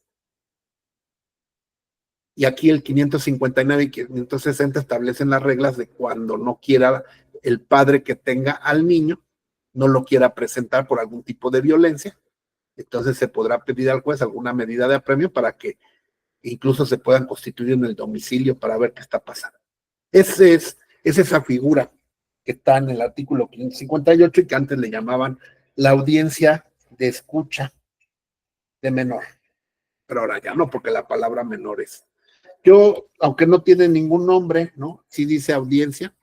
Speaker 1: Y aquí el 559 y 560 establecen las reglas de cuando no quiera el padre que tenga al niño, no lo quiera presentar por algún tipo de violencia. Entonces se podrá pedir al juez alguna medida de apremio para que incluso se puedan constituir en el domicilio para ver qué está pasando. Es esa figura que está en el artículo 558 y que antes le llamaban la audiencia de escucha de menor. Pero ahora ya no, porque la palabra menor es. Yo, aunque no tiene ningún nombre, ¿no? Sí dice audiencia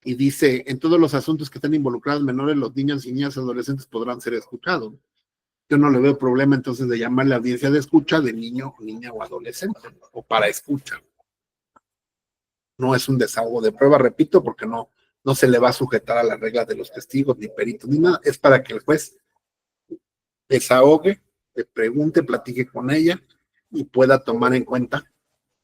Speaker 1: y dice, en todos los asuntos que estén involucrados menores, los niños y niñas adolescentes podrán ser escuchados. Yo no le veo problema entonces de llamarle audiencia de escucha de niño, niña o adolescente, o para escucha. No es un desahogo de prueba, repito, porque no se le va a sujetar a las reglas de los testigos, ni peritos, ni nada. Es para que el juez desahogue, te pregunte, platique con ella y pueda tomar en cuenta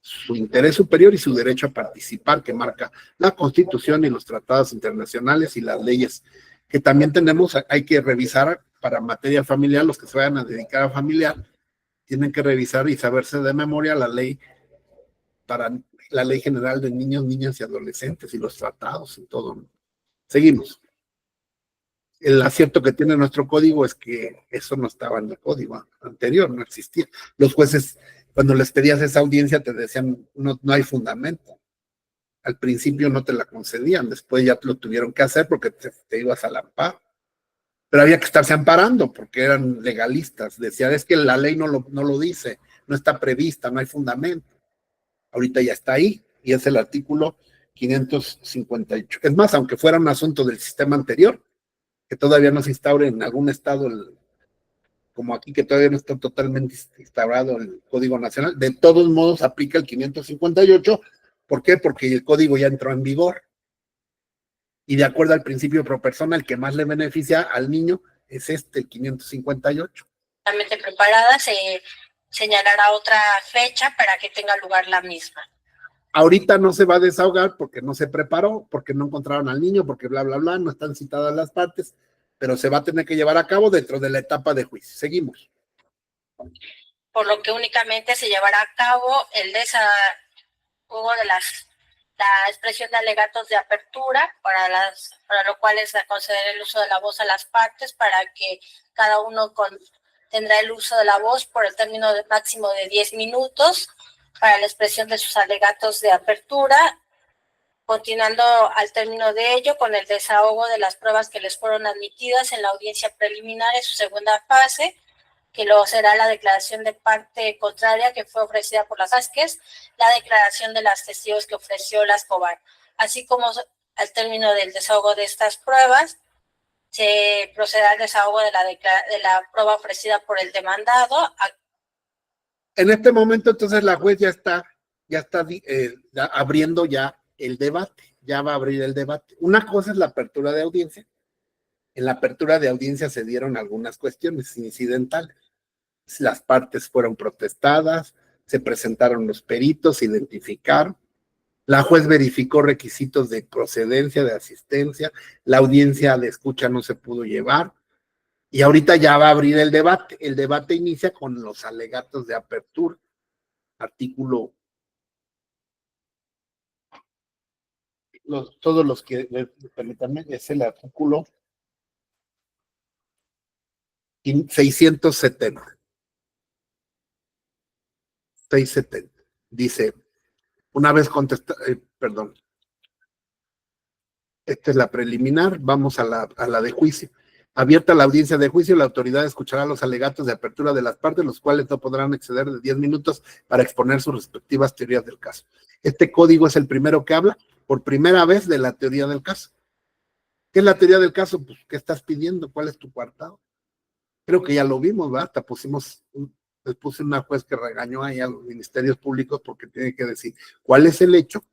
Speaker 1: su interés superior y su derecho a participar que marca la Constitución y los tratados internacionales y las leyes que también tenemos. Hay que revisar para materia familiar, los que se vayan a dedicar a familiar, tienen que revisar y saberse de memoria la ley general de niños, niñas y adolescentes y los tratados y todo. Seguimos. El acierto que tiene nuestro código es que eso no estaba en el código anterior, no existía. Los jueces, cuando les pedías esa audiencia, te decían, no hay fundamento. Al principio no te la concedían, después ya lo tuvieron que hacer porque te ibas al amparo. Pero había que estarse amparando porque eran legalistas. Decían, es que la ley no lo dice, no está prevista, no hay fundamento. Ahorita ya está ahí y es el artículo 558. Es más, aunque fuera un asunto del sistema anterior, que todavía no se instaure en algún estado, como aquí que todavía no está totalmente instaurado el Código Nacional, de todos modos aplica el 558. ¿Por qué? Porque el código ya entró en vigor. Y de acuerdo al principio pro persona, el que más le beneficia al niño es el 558.
Speaker 4: Preparada, se señalará otra fecha para que tenga lugar la misma.
Speaker 1: Ahorita no se va a desahogar porque no se preparó, porque no encontraron al niño, porque bla, bla, bla, no están citadas las partes, pero se va a tener que llevar a cabo dentro de la etapa de juicio. Seguimos.
Speaker 4: Por lo que únicamente se llevará a cabo el desahogo de la expresión de alegatos de apertura, para lo cual es conceder el uso de la voz a las partes, para que cada uno tendrá el uso de la voz por el término máximo de 10 minutos para la expresión de sus alegatos de apertura, continuando al término de ello con el desahogo de las pruebas que les fueron admitidas en la audiencia preliminar en su segunda fase, que luego será la declaración de parte contraria que fue ofrecida por las Vázquez, la declaración de las testigos que ofreció la Escobar, así como al término del desahogo de estas pruebas, se procederá al desahogo de la prueba ofrecida por el demandado.
Speaker 1: En este momento, entonces, la juez ya está abriendo ya el debate, ya va a abrir el debate. Una cosa es la apertura de audiencia. En la apertura de audiencia se dieron algunas cuestiones incidentales. Las partes fueron protestadas, se presentaron los peritos, se identificaron. La juez verificó requisitos de procedencia, de asistencia. La audiencia de escucha no se pudo llevar. Y ahorita ya va a abrir el debate. El debate inicia con los alegatos de apertura. Artículo. Todos los que, permítanme, es el artículo 670. 670. Dice, una vez contestada, esta es la preliminar, vamos a la de juicio. Abierta la audiencia de juicio, la autoridad escuchará los alegatos de apertura de las partes, los cuales no podrán exceder de 10 minutos para exponer sus respectivas teorías del caso. Este código es el primero que habla por primera vez de la teoría del caso. ¿Qué es la teoría del caso? Pues, ¿qué estás pidiendo? ¿Cuál es tu coartado? Creo que ya lo vimos, ¿verdad? Hasta les puse una juez que regañó ahí a los ministerios públicos porque tiene que decir cuál es el hecho,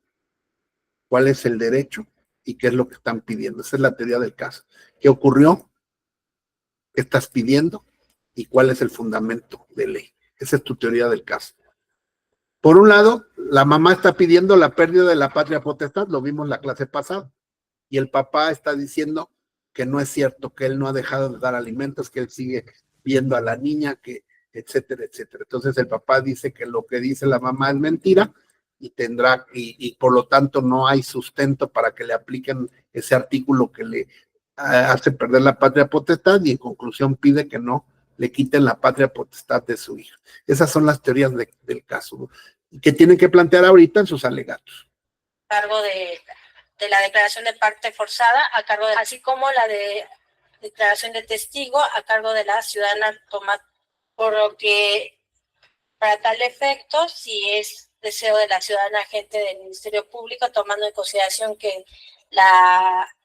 Speaker 1: cuál es el derecho y qué es lo que están pidiendo. Esa es la teoría del caso. ¿Qué ocurrió? ¿Qué estás pidiendo? ¿Y cuál es el fundamento de ley? Esa es tu teoría del caso. Por un lado, la mamá está pidiendo la pérdida de la patria potestad, lo vimos en la clase pasada, y el papá está diciendo que no es cierto, que él no ha dejado de dar alimentos, que él sigue viendo a la niña, que etcétera, etcétera. Entonces el papá dice que lo que dice la mamá es mentira y por lo tanto no hay sustento para que le apliquen ese artículo que le hace perder la patria potestad, y en conclusión pide que no le quiten la patria potestad de su hija. Esas son las teorías del caso que tienen que plantear ahorita en sus alegatos.
Speaker 4: A cargo de la declaración de parte forzada, así como la de declaración de testigo a cargo de la ciudadana Tomás, por lo que para tal efecto, si es deseo de la ciudadana agente del Ministerio Público, tomando en consideración que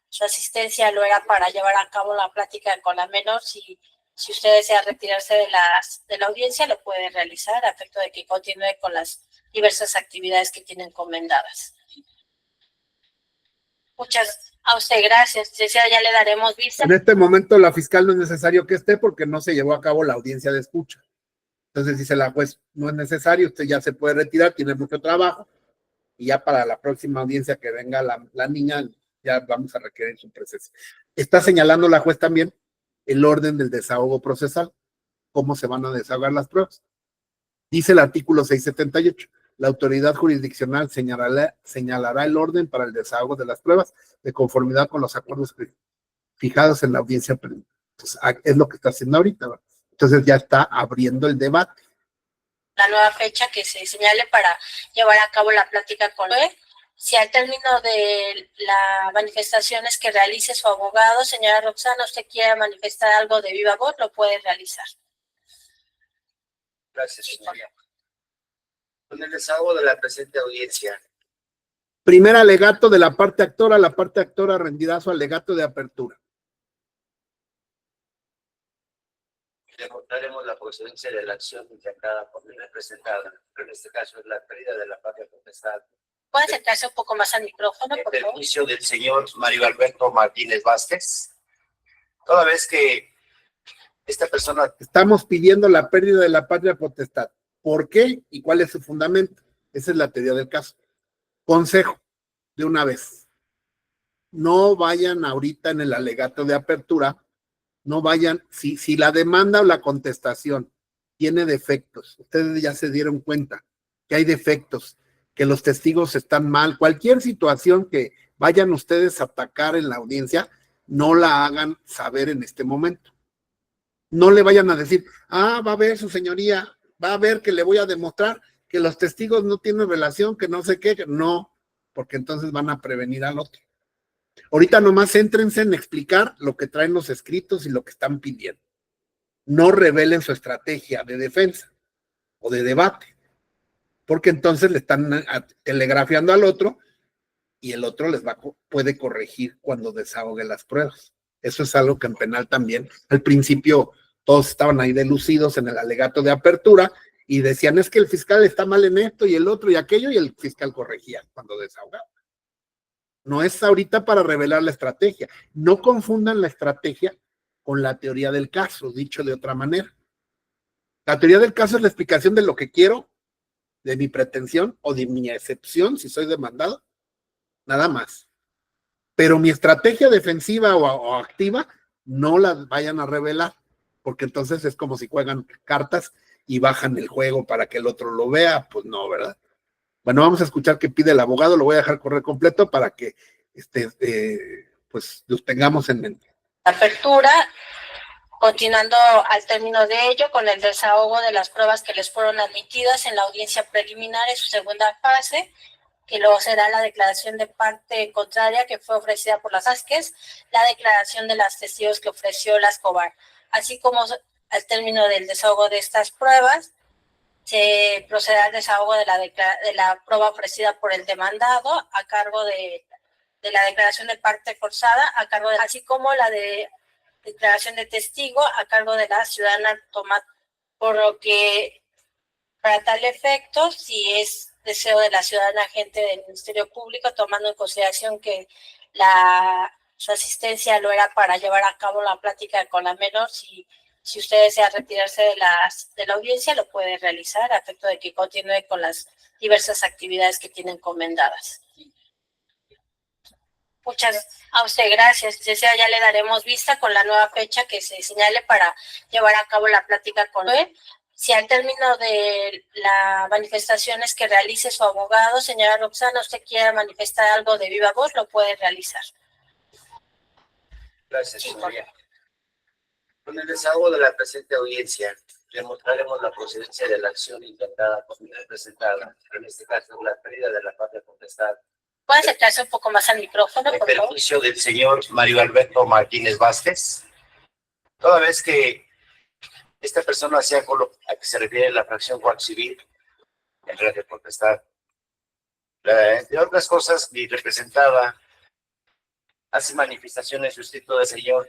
Speaker 4: su asistencia lo era para llevar a cabo la plática con la menor, si usted desea retirarse de la audiencia, lo puede realizar a efecto de que continúe con las diversas actividades que tiene encomendadas. Muchas A usted, gracias. Licenciada, ya le daremos vista.
Speaker 1: En este momento la fiscal no es necesario que esté porque no se llevó a cabo la audiencia de escucha. Entonces dice la juez, no es necesario, usted ya se puede retirar, tiene mucho trabajo, y ya para la próxima audiencia que venga la niña, ya vamos a requerir su presencia. Está señalando la juez también el orden del desahogo procesal, cómo se van a desahogar las pruebas. Dice el artículo 678, la autoridad jurisdiccional señalará el orden para el desahogo de las pruebas de conformidad con los acuerdos fijados en la audiencia preliminar. Entonces, es lo que está haciendo ahorita, ¿verdad? Entonces ya está abriendo el debate.
Speaker 4: La nueva fecha que se señale para llevar a cabo la plática con él. Si al término de las manifestaciones que realice su abogado, señora Roxana, usted quiere manifestar algo de viva voz, lo puede realizar.
Speaker 2: Gracias, señoría. Con el desahogo de la presente audiencia,
Speaker 1: Primer alegato de la parte actora rendirá su alegato de apertura.
Speaker 2: demostraremos la procedencia de la acción intentada por mi representada, pero en este caso es la pérdida de la patria potestad.
Speaker 4: ¿Puede acercarse un poco más al micrófono,
Speaker 2: En
Speaker 4: por favor?
Speaker 2: perjuicio del señor Mario Alberto Martínez Vázquez, toda vez que esta persona
Speaker 1: Estamos pidiendo la pérdida de la patria potestad. ¿Por qué y cuál es su fundamento? Esa es la teoría del caso. Consejo, de una vez. No vayan ahorita en el alegato de apertura, no vayan, si la demanda o la contestación tiene defectos, ustedes ya se dieron cuenta que hay defectos, que los testigos están mal, cualquier situación que vayan ustedes a atacar en la audiencia, no la hagan saber en este momento. No le vayan a decir, va a ver su señoría, va a ver que le voy a demostrar que los testigos no tienen relación, que no sé qué, no, porque entonces van a prevenir al otro. Ahorita nomás céntrense en explicar lo que traen los escritos y lo que están pidiendo. No revelen su estrategia de defensa o de debate, porque entonces le están telegrafiando al otro y el otro puede corregir cuando desahogue las pruebas. Eso es algo que en penal también, al principio todos estaban ahí delucidos en el alegato de apertura y decían, es que el fiscal está mal en esto y el otro y aquello, y el fiscal corregía cuando desahogaba. No es ahorita para revelar la estrategia. No confundan la estrategia con la teoría del caso, dicho de otra manera. La teoría del caso es la explicación de lo que quiero, de mi pretensión o de mi excepción, si soy demandado, nada más. Pero mi estrategia defensiva o activa no la vayan a revelar, porque entonces es como si juegan cartas y bajan el juego para que el otro lo vea, pues no, ¿verdad? Bueno, vamos a escuchar qué pide el abogado, lo voy a dejar correr completo para que pues los tengamos en mente.
Speaker 4: Apertura, continuando al término de ello, con el desahogo de las pruebas que les fueron admitidas en la audiencia preliminar en su segunda fase, que luego será la declaración de parte contraria que fue ofrecida por las Vázquez, la declaración de las testigos que ofreció la Escobar, así como al término del desahogo de estas pruebas, se procederá al desahogo de la prueba ofrecida por el demandado a cargo de la declaración de parte forzada, a cargo así como la de declaración de testigo a cargo de la ciudadana Tomás, por lo que para tal efecto, si es deseo de la ciudadana agente del Ministerio Público, tomando en consideración que su asistencia lo era para llevar a cabo la plática con la menor, si usted desea retirarse de la audiencia, lo puede realizar a efecto de que continúe con las diversas actividades que tiene encomendadas. Muchas a usted, gracias. Si desea, ya le daremos vista con la nueva fecha que se señale para llevar a cabo la plática con él. Si al término de las manifestaciones que realice su abogado, señora Roxana, usted quiere manifestar algo de viva voz, lo puede realizar.
Speaker 2: Gracias, señoría. Con el desahogo de la presente audiencia, demostraremos la procedencia de la acción intentada por mi representada, en este caso la pérdida de la patria potestad.
Speaker 4: ¿Puede acercarse un poco más al micrófono,
Speaker 2: En
Speaker 4: por favor?
Speaker 2: perjuicio del señor Mario Alberto Martínez Vázquez, toda vez que esta persona sea con lo a que se refiere la fracción civil en red de potestad. Entre otras cosas, mi representada hace manifestaciones suscrito del señor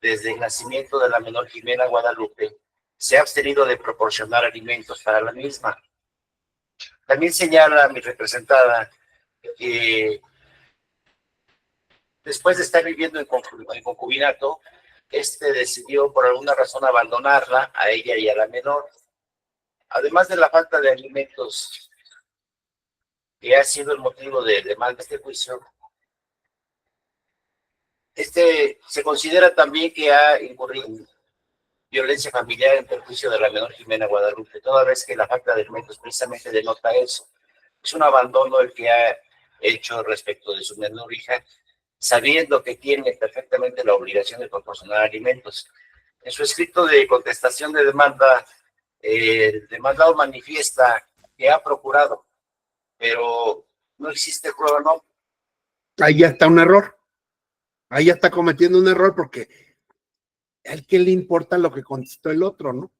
Speaker 2: desde el nacimiento de la menor Jimena Guadalupe, se ha abstenido de proporcionar alimentos para la misma. También señala mi representada que
Speaker 9: Después de estar viviendo en concubinato, decidió por alguna razón abandonarla a ella y a la menor. Además de la falta de alimentos que ha sido el motivo de demanda de este juicio, se considera también que ha incurrido en violencia familiar en perjuicio de la menor Jimena Guadalupe, toda vez que la falta de alimentos precisamente denota eso. Es un abandono el que ha hecho respecto de su menor hija, sabiendo que tiene perfectamente la obligación de proporcionar alimentos. En su escrito de contestación de demanda, el demandado manifiesta que ha procurado, pero no existe prueba, ¿no?
Speaker 1: Ahí ya está un error. Ahí ya está cometiendo un error porque a él qué le importa lo que contestó el otro, ¿no?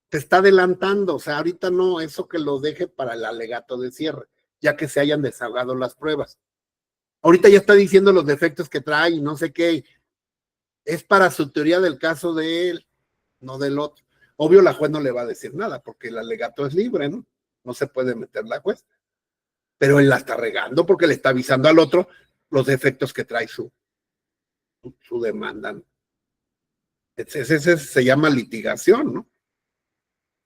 Speaker 1: Te está adelantando, o sea, ahorita no, eso que lo deje para el alegato de cierre, ya que se hayan desahogado las pruebas. Ahorita ya está diciendo los defectos que trae y no sé qué. Es para su teoría del caso de él, no del otro. Obvio, la juez no le va a decir nada porque el alegato es libre, ¿no? No se puede meter la juez. Pero él la está regando porque le está avisando al otro los defectos que trae su demanda, ¿no? Ese se llama litigación, ¿no?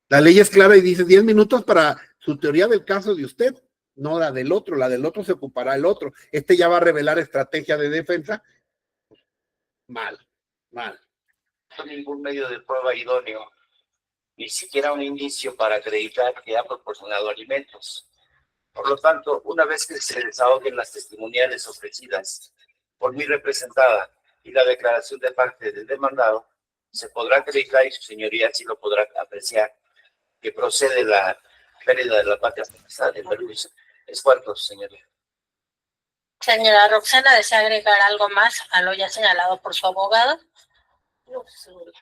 Speaker 1: La ley es clara y dice 10 minutos para su teoría del caso de usted, no la del otro se ocupará el otro. Ya va a revelar estrategia de defensa. Mal.
Speaker 9: No hay ningún medio de prueba idóneo, ni siquiera un indicio para acreditar que ha proporcionado alimentos. Por lo tanto, una vez que se desahoguen las testimoniales ofrecidas por mi representada y la declaración de parte del demandado, se podrá acreditar, y su señoría sí lo podrá apreciar, que procede la pérdida de la patria potestad del perjuicio. ¿Es cuánto, señoría?
Speaker 4: Señora Roxana, ¿desea agregar algo más a lo ya señalado por su abogado?
Speaker 6: No, señoría.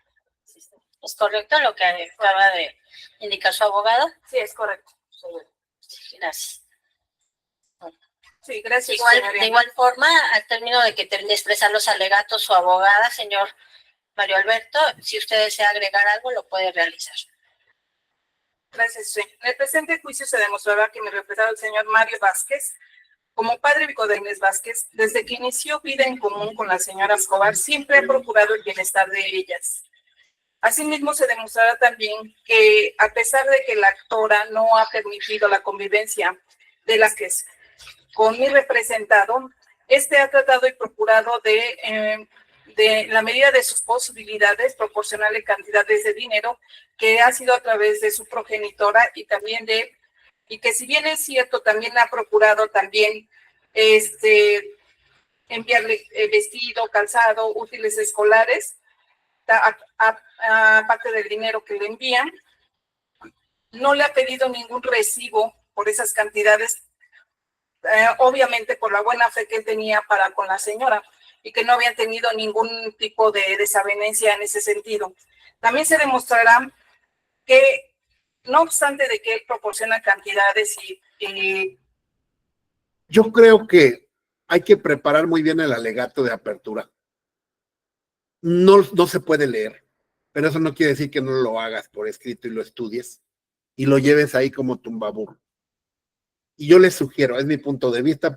Speaker 4: ¿Es correcto lo que acaba de indicar su abogado?
Speaker 6: Sí, es correcto, señoría.
Speaker 4: Gracias.
Speaker 6: Sí, gracias,
Speaker 4: De igual forma, al término de que termine de expresar los alegatos su abogada, señor Mario Alberto, si usted desea agregar algo, lo puede realizar.
Speaker 6: Gracias, señor. En el presente juicio se demostrará que mi representado, el señor Mario Vázquez, como padre de Inés Vázquez, desde que inició vida en común con la señora Escobar, siempre ha procurado el bienestar de ellas. Asimismo, se demostrará también que, a pesar de que la actora no ha permitido la convivencia de las que con mi representado, ha tratado y procurado de la medida de sus posibilidades, proporcionarle cantidades de dinero que ha sido a través de su progenitora y también y que si bien es cierto, también ha procurado también enviarle vestido, calzado, útiles escolares, aparte del dinero que le envían. No le ha pedido ningún recibo por esas cantidades, obviamente por la buena fe que él tenía para con la señora y que no habían tenido ningún tipo de desavenencia en ese sentido. También se demostrará que, no obstante de que él proporciona cantidades
Speaker 1: Yo creo que hay que preparar muy bien el alegato de apertura. No se puede leer, pero eso no quiere decir que no lo hagas por escrito y lo estudies y lo lleves ahí como tumbaburro. Y yo les sugiero, es mi punto de vista,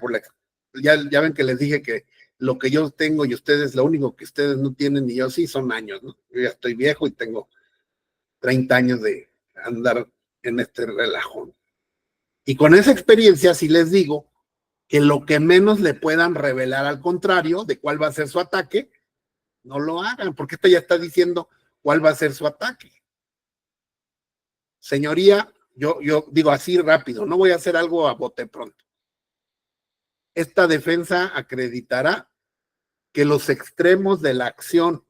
Speaker 1: ya ven que les dije que lo que yo tengo y ustedes, lo único que ustedes no tienen y yo sí son años, ¿no? Yo ya estoy viejo y tengo 30 años de andar en este relajón. Y con esa experiencia sí les digo que lo que menos le puedan revelar al contrario de cuál va a ser su ataque, no lo hagan, porque esta ya está diciendo cuál va a ser su ataque. Señoría, yo digo así rápido, no voy a hacer algo a bote pronto. Esta defensa acreditará que los extremos de la acción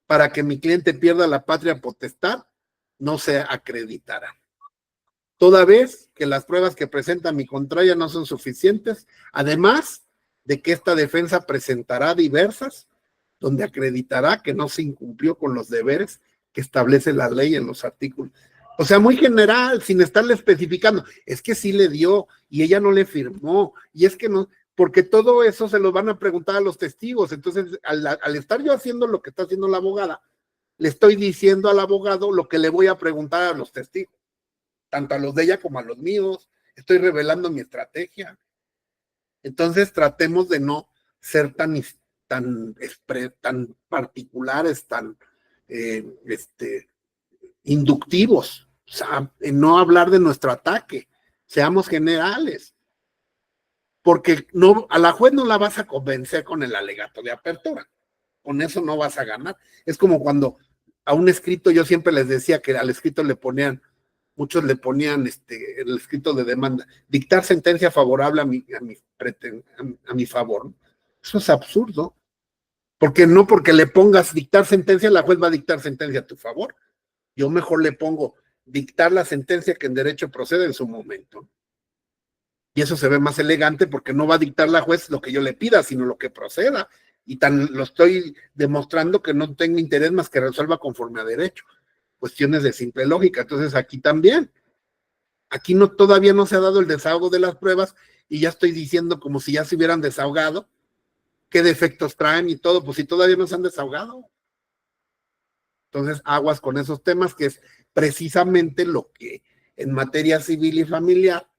Speaker 1: para que mi cliente pierda la patria potestad no se acreditarán. Toda vez que las pruebas que presenta mi contraria no son suficientes, además de que esta defensa presentará diversas, donde acreditará que no se incumplió con los deberes que establece la ley en los artículos. O sea, muy general, sin estarle especificando. Es que sí le dio y ella no le firmó. Y es que no, porque todo eso se lo van a preguntar a los testigos. Entonces, al estar yo haciendo lo que está haciendo la abogada, le estoy diciendo al abogado lo que le voy a preguntar a los testigos, tanto a los de ella como a los míos. Estoy revelando mi estrategia. Entonces, tratemos de no ser tan particulares, tan inductivos, o sea, no hablar de nuestro ataque, seamos generales, porque no, a la juez no la vas a convencer con el alegato de apertura, con eso no vas a ganar. Es como cuando a un escrito, yo siempre les decía que al escrito le ponían, muchos le ponían el escrito de demanda, dictar sentencia favorable a mi favor, ¿no? Eso es absurdo, porque no porque le pongas dictar sentencia, la juez va a dictar sentencia a tu favor. Yo mejor le pongo dictar la sentencia que en derecho procede en su momento. Y eso se ve más elegante porque no va a dictar la juez lo que yo le pida, sino lo que proceda. Y tan lo estoy demostrando que no tengo interés más que resuelva conforme a derecho. Cuestiones de simple lógica. Entonces aquí también. Aquí no, todavía no se ha dado el desahogo de las pruebas y ya estoy diciendo como si ya se hubieran desahogado, qué defectos traen y todo, pues si todavía no se han desahogado. Entonces, aguas con esos temas, que es precisamente lo que en materia civil y familiar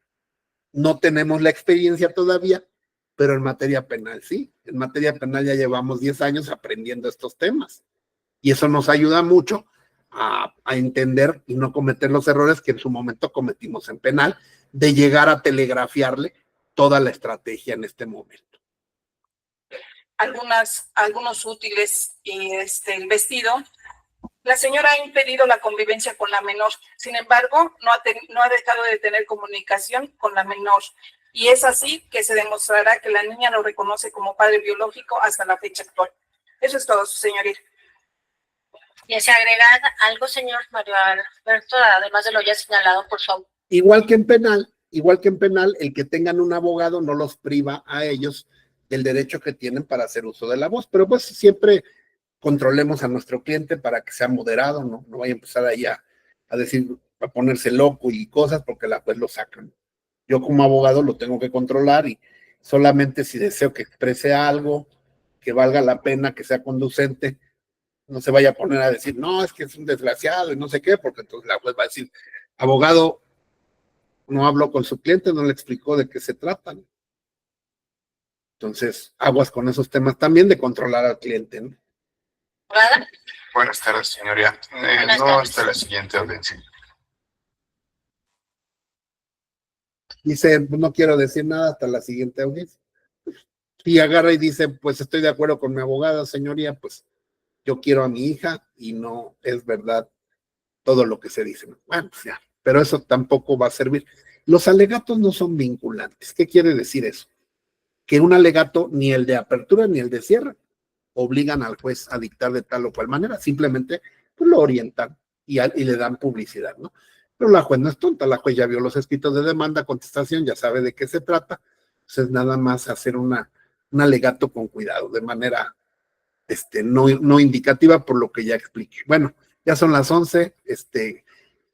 Speaker 1: no tenemos la experiencia todavía, pero en materia penal sí. En materia penal ya llevamos 10 años aprendiendo estos temas. Y eso nos ayuda mucho a entender y no cometer los errores que en su momento cometimos en penal, de llegar a telegrafiarle toda la estrategia en este momento.
Speaker 6: Algunos útiles y el vestido. La señora ha impedido la convivencia con la menor, sin embargo, no ha dejado de tener comunicación con la menor. Y es así que se demostrará que la niña lo reconoce como padre biológico hasta la fecha actual. Eso es todo, señoría.
Speaker 4: ¿Y se agrega algo, señor Mario Alberto, además de lo ya señalado, por favor?
Speaker 1: Igual que en penal, el que tengan un abogado no los priva a ellos del derecho que tienen para hacer uso de la voz, pero pues siempre controlemos a nuestro cliente para que sea moderado, no vaya a empezar ahí a decir, a ponerse loco y cosas, porque la juez lo sacan. Yo como abogado lo tengo que controlar y solamente si deseo que exprese algo, que valga la pena, que sea conducente, no se vaya a poner a decir, no, es que es un desgraciado y no sé qué, porque entonces la juez va a decir, abogado, no habló con su cliente, no le explicó de qué se trata, ¿no? Entonces, aguas con esos temas también de controlar al cliente, ¿no?
Speaker 4: ¿Verdad?
Speaker 10: Buenas tardes, señoría.
Speaker 4: Buenas
Speaker 10: No
Speaker 4: tardes.
Speaker 10: hasta la siguiente audiencia.
Speaker 1: Dice, no quiero decir nada hasta la siguiente audiencia. Y agarra y dice, pues estoy de acuerdo con mi abogada, señoría, pues yo quiero a mi hija y no es verdad todo lo que se dice. Bueno, pues ya, pero eso tampoco va a servir. Los alegatos no son vinculantes. ¿Qué quiere decir eso? Que un alegato, ni el de apertura ni el de cierre, obligan al juez a dictar de tal o cual manera, simplemente pues, lo orientan y le dan publicidad, ¿no? Pero la juez no es tonta, la juez ya vio los escritos de demanda, contestación, ya sabe de qué se trata, entonces nada más hacer un alegato con cuidado, de manera no indicativa por lo que ya expliqué. Bueno, ya son las 11,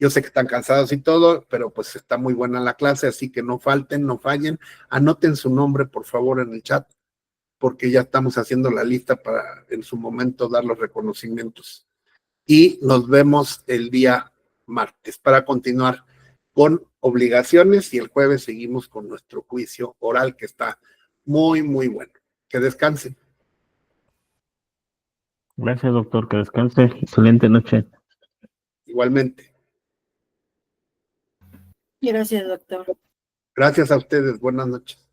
Speaker 1: yo sé que están cansados y todo, pero pues está muy buena la clase, así que no falten, no fallen, anoten su nombre por favor en el chat, porque ya estamos haciendo la lista para en su momento dar los reconocimientos. Y nos vemos el día martes para continuar con obligaciones y el jueves seguimos con nuestro juicio oral que está muy, muy bueno. Que descansen.
Speaker 11: Gracias, doctor. Que descanse. Excelente noche.
Speaker 1: Igualmente.
Speaker 12: Gracias, doctor.
Speaker 1: Gracias a ustedes. Buenas noches.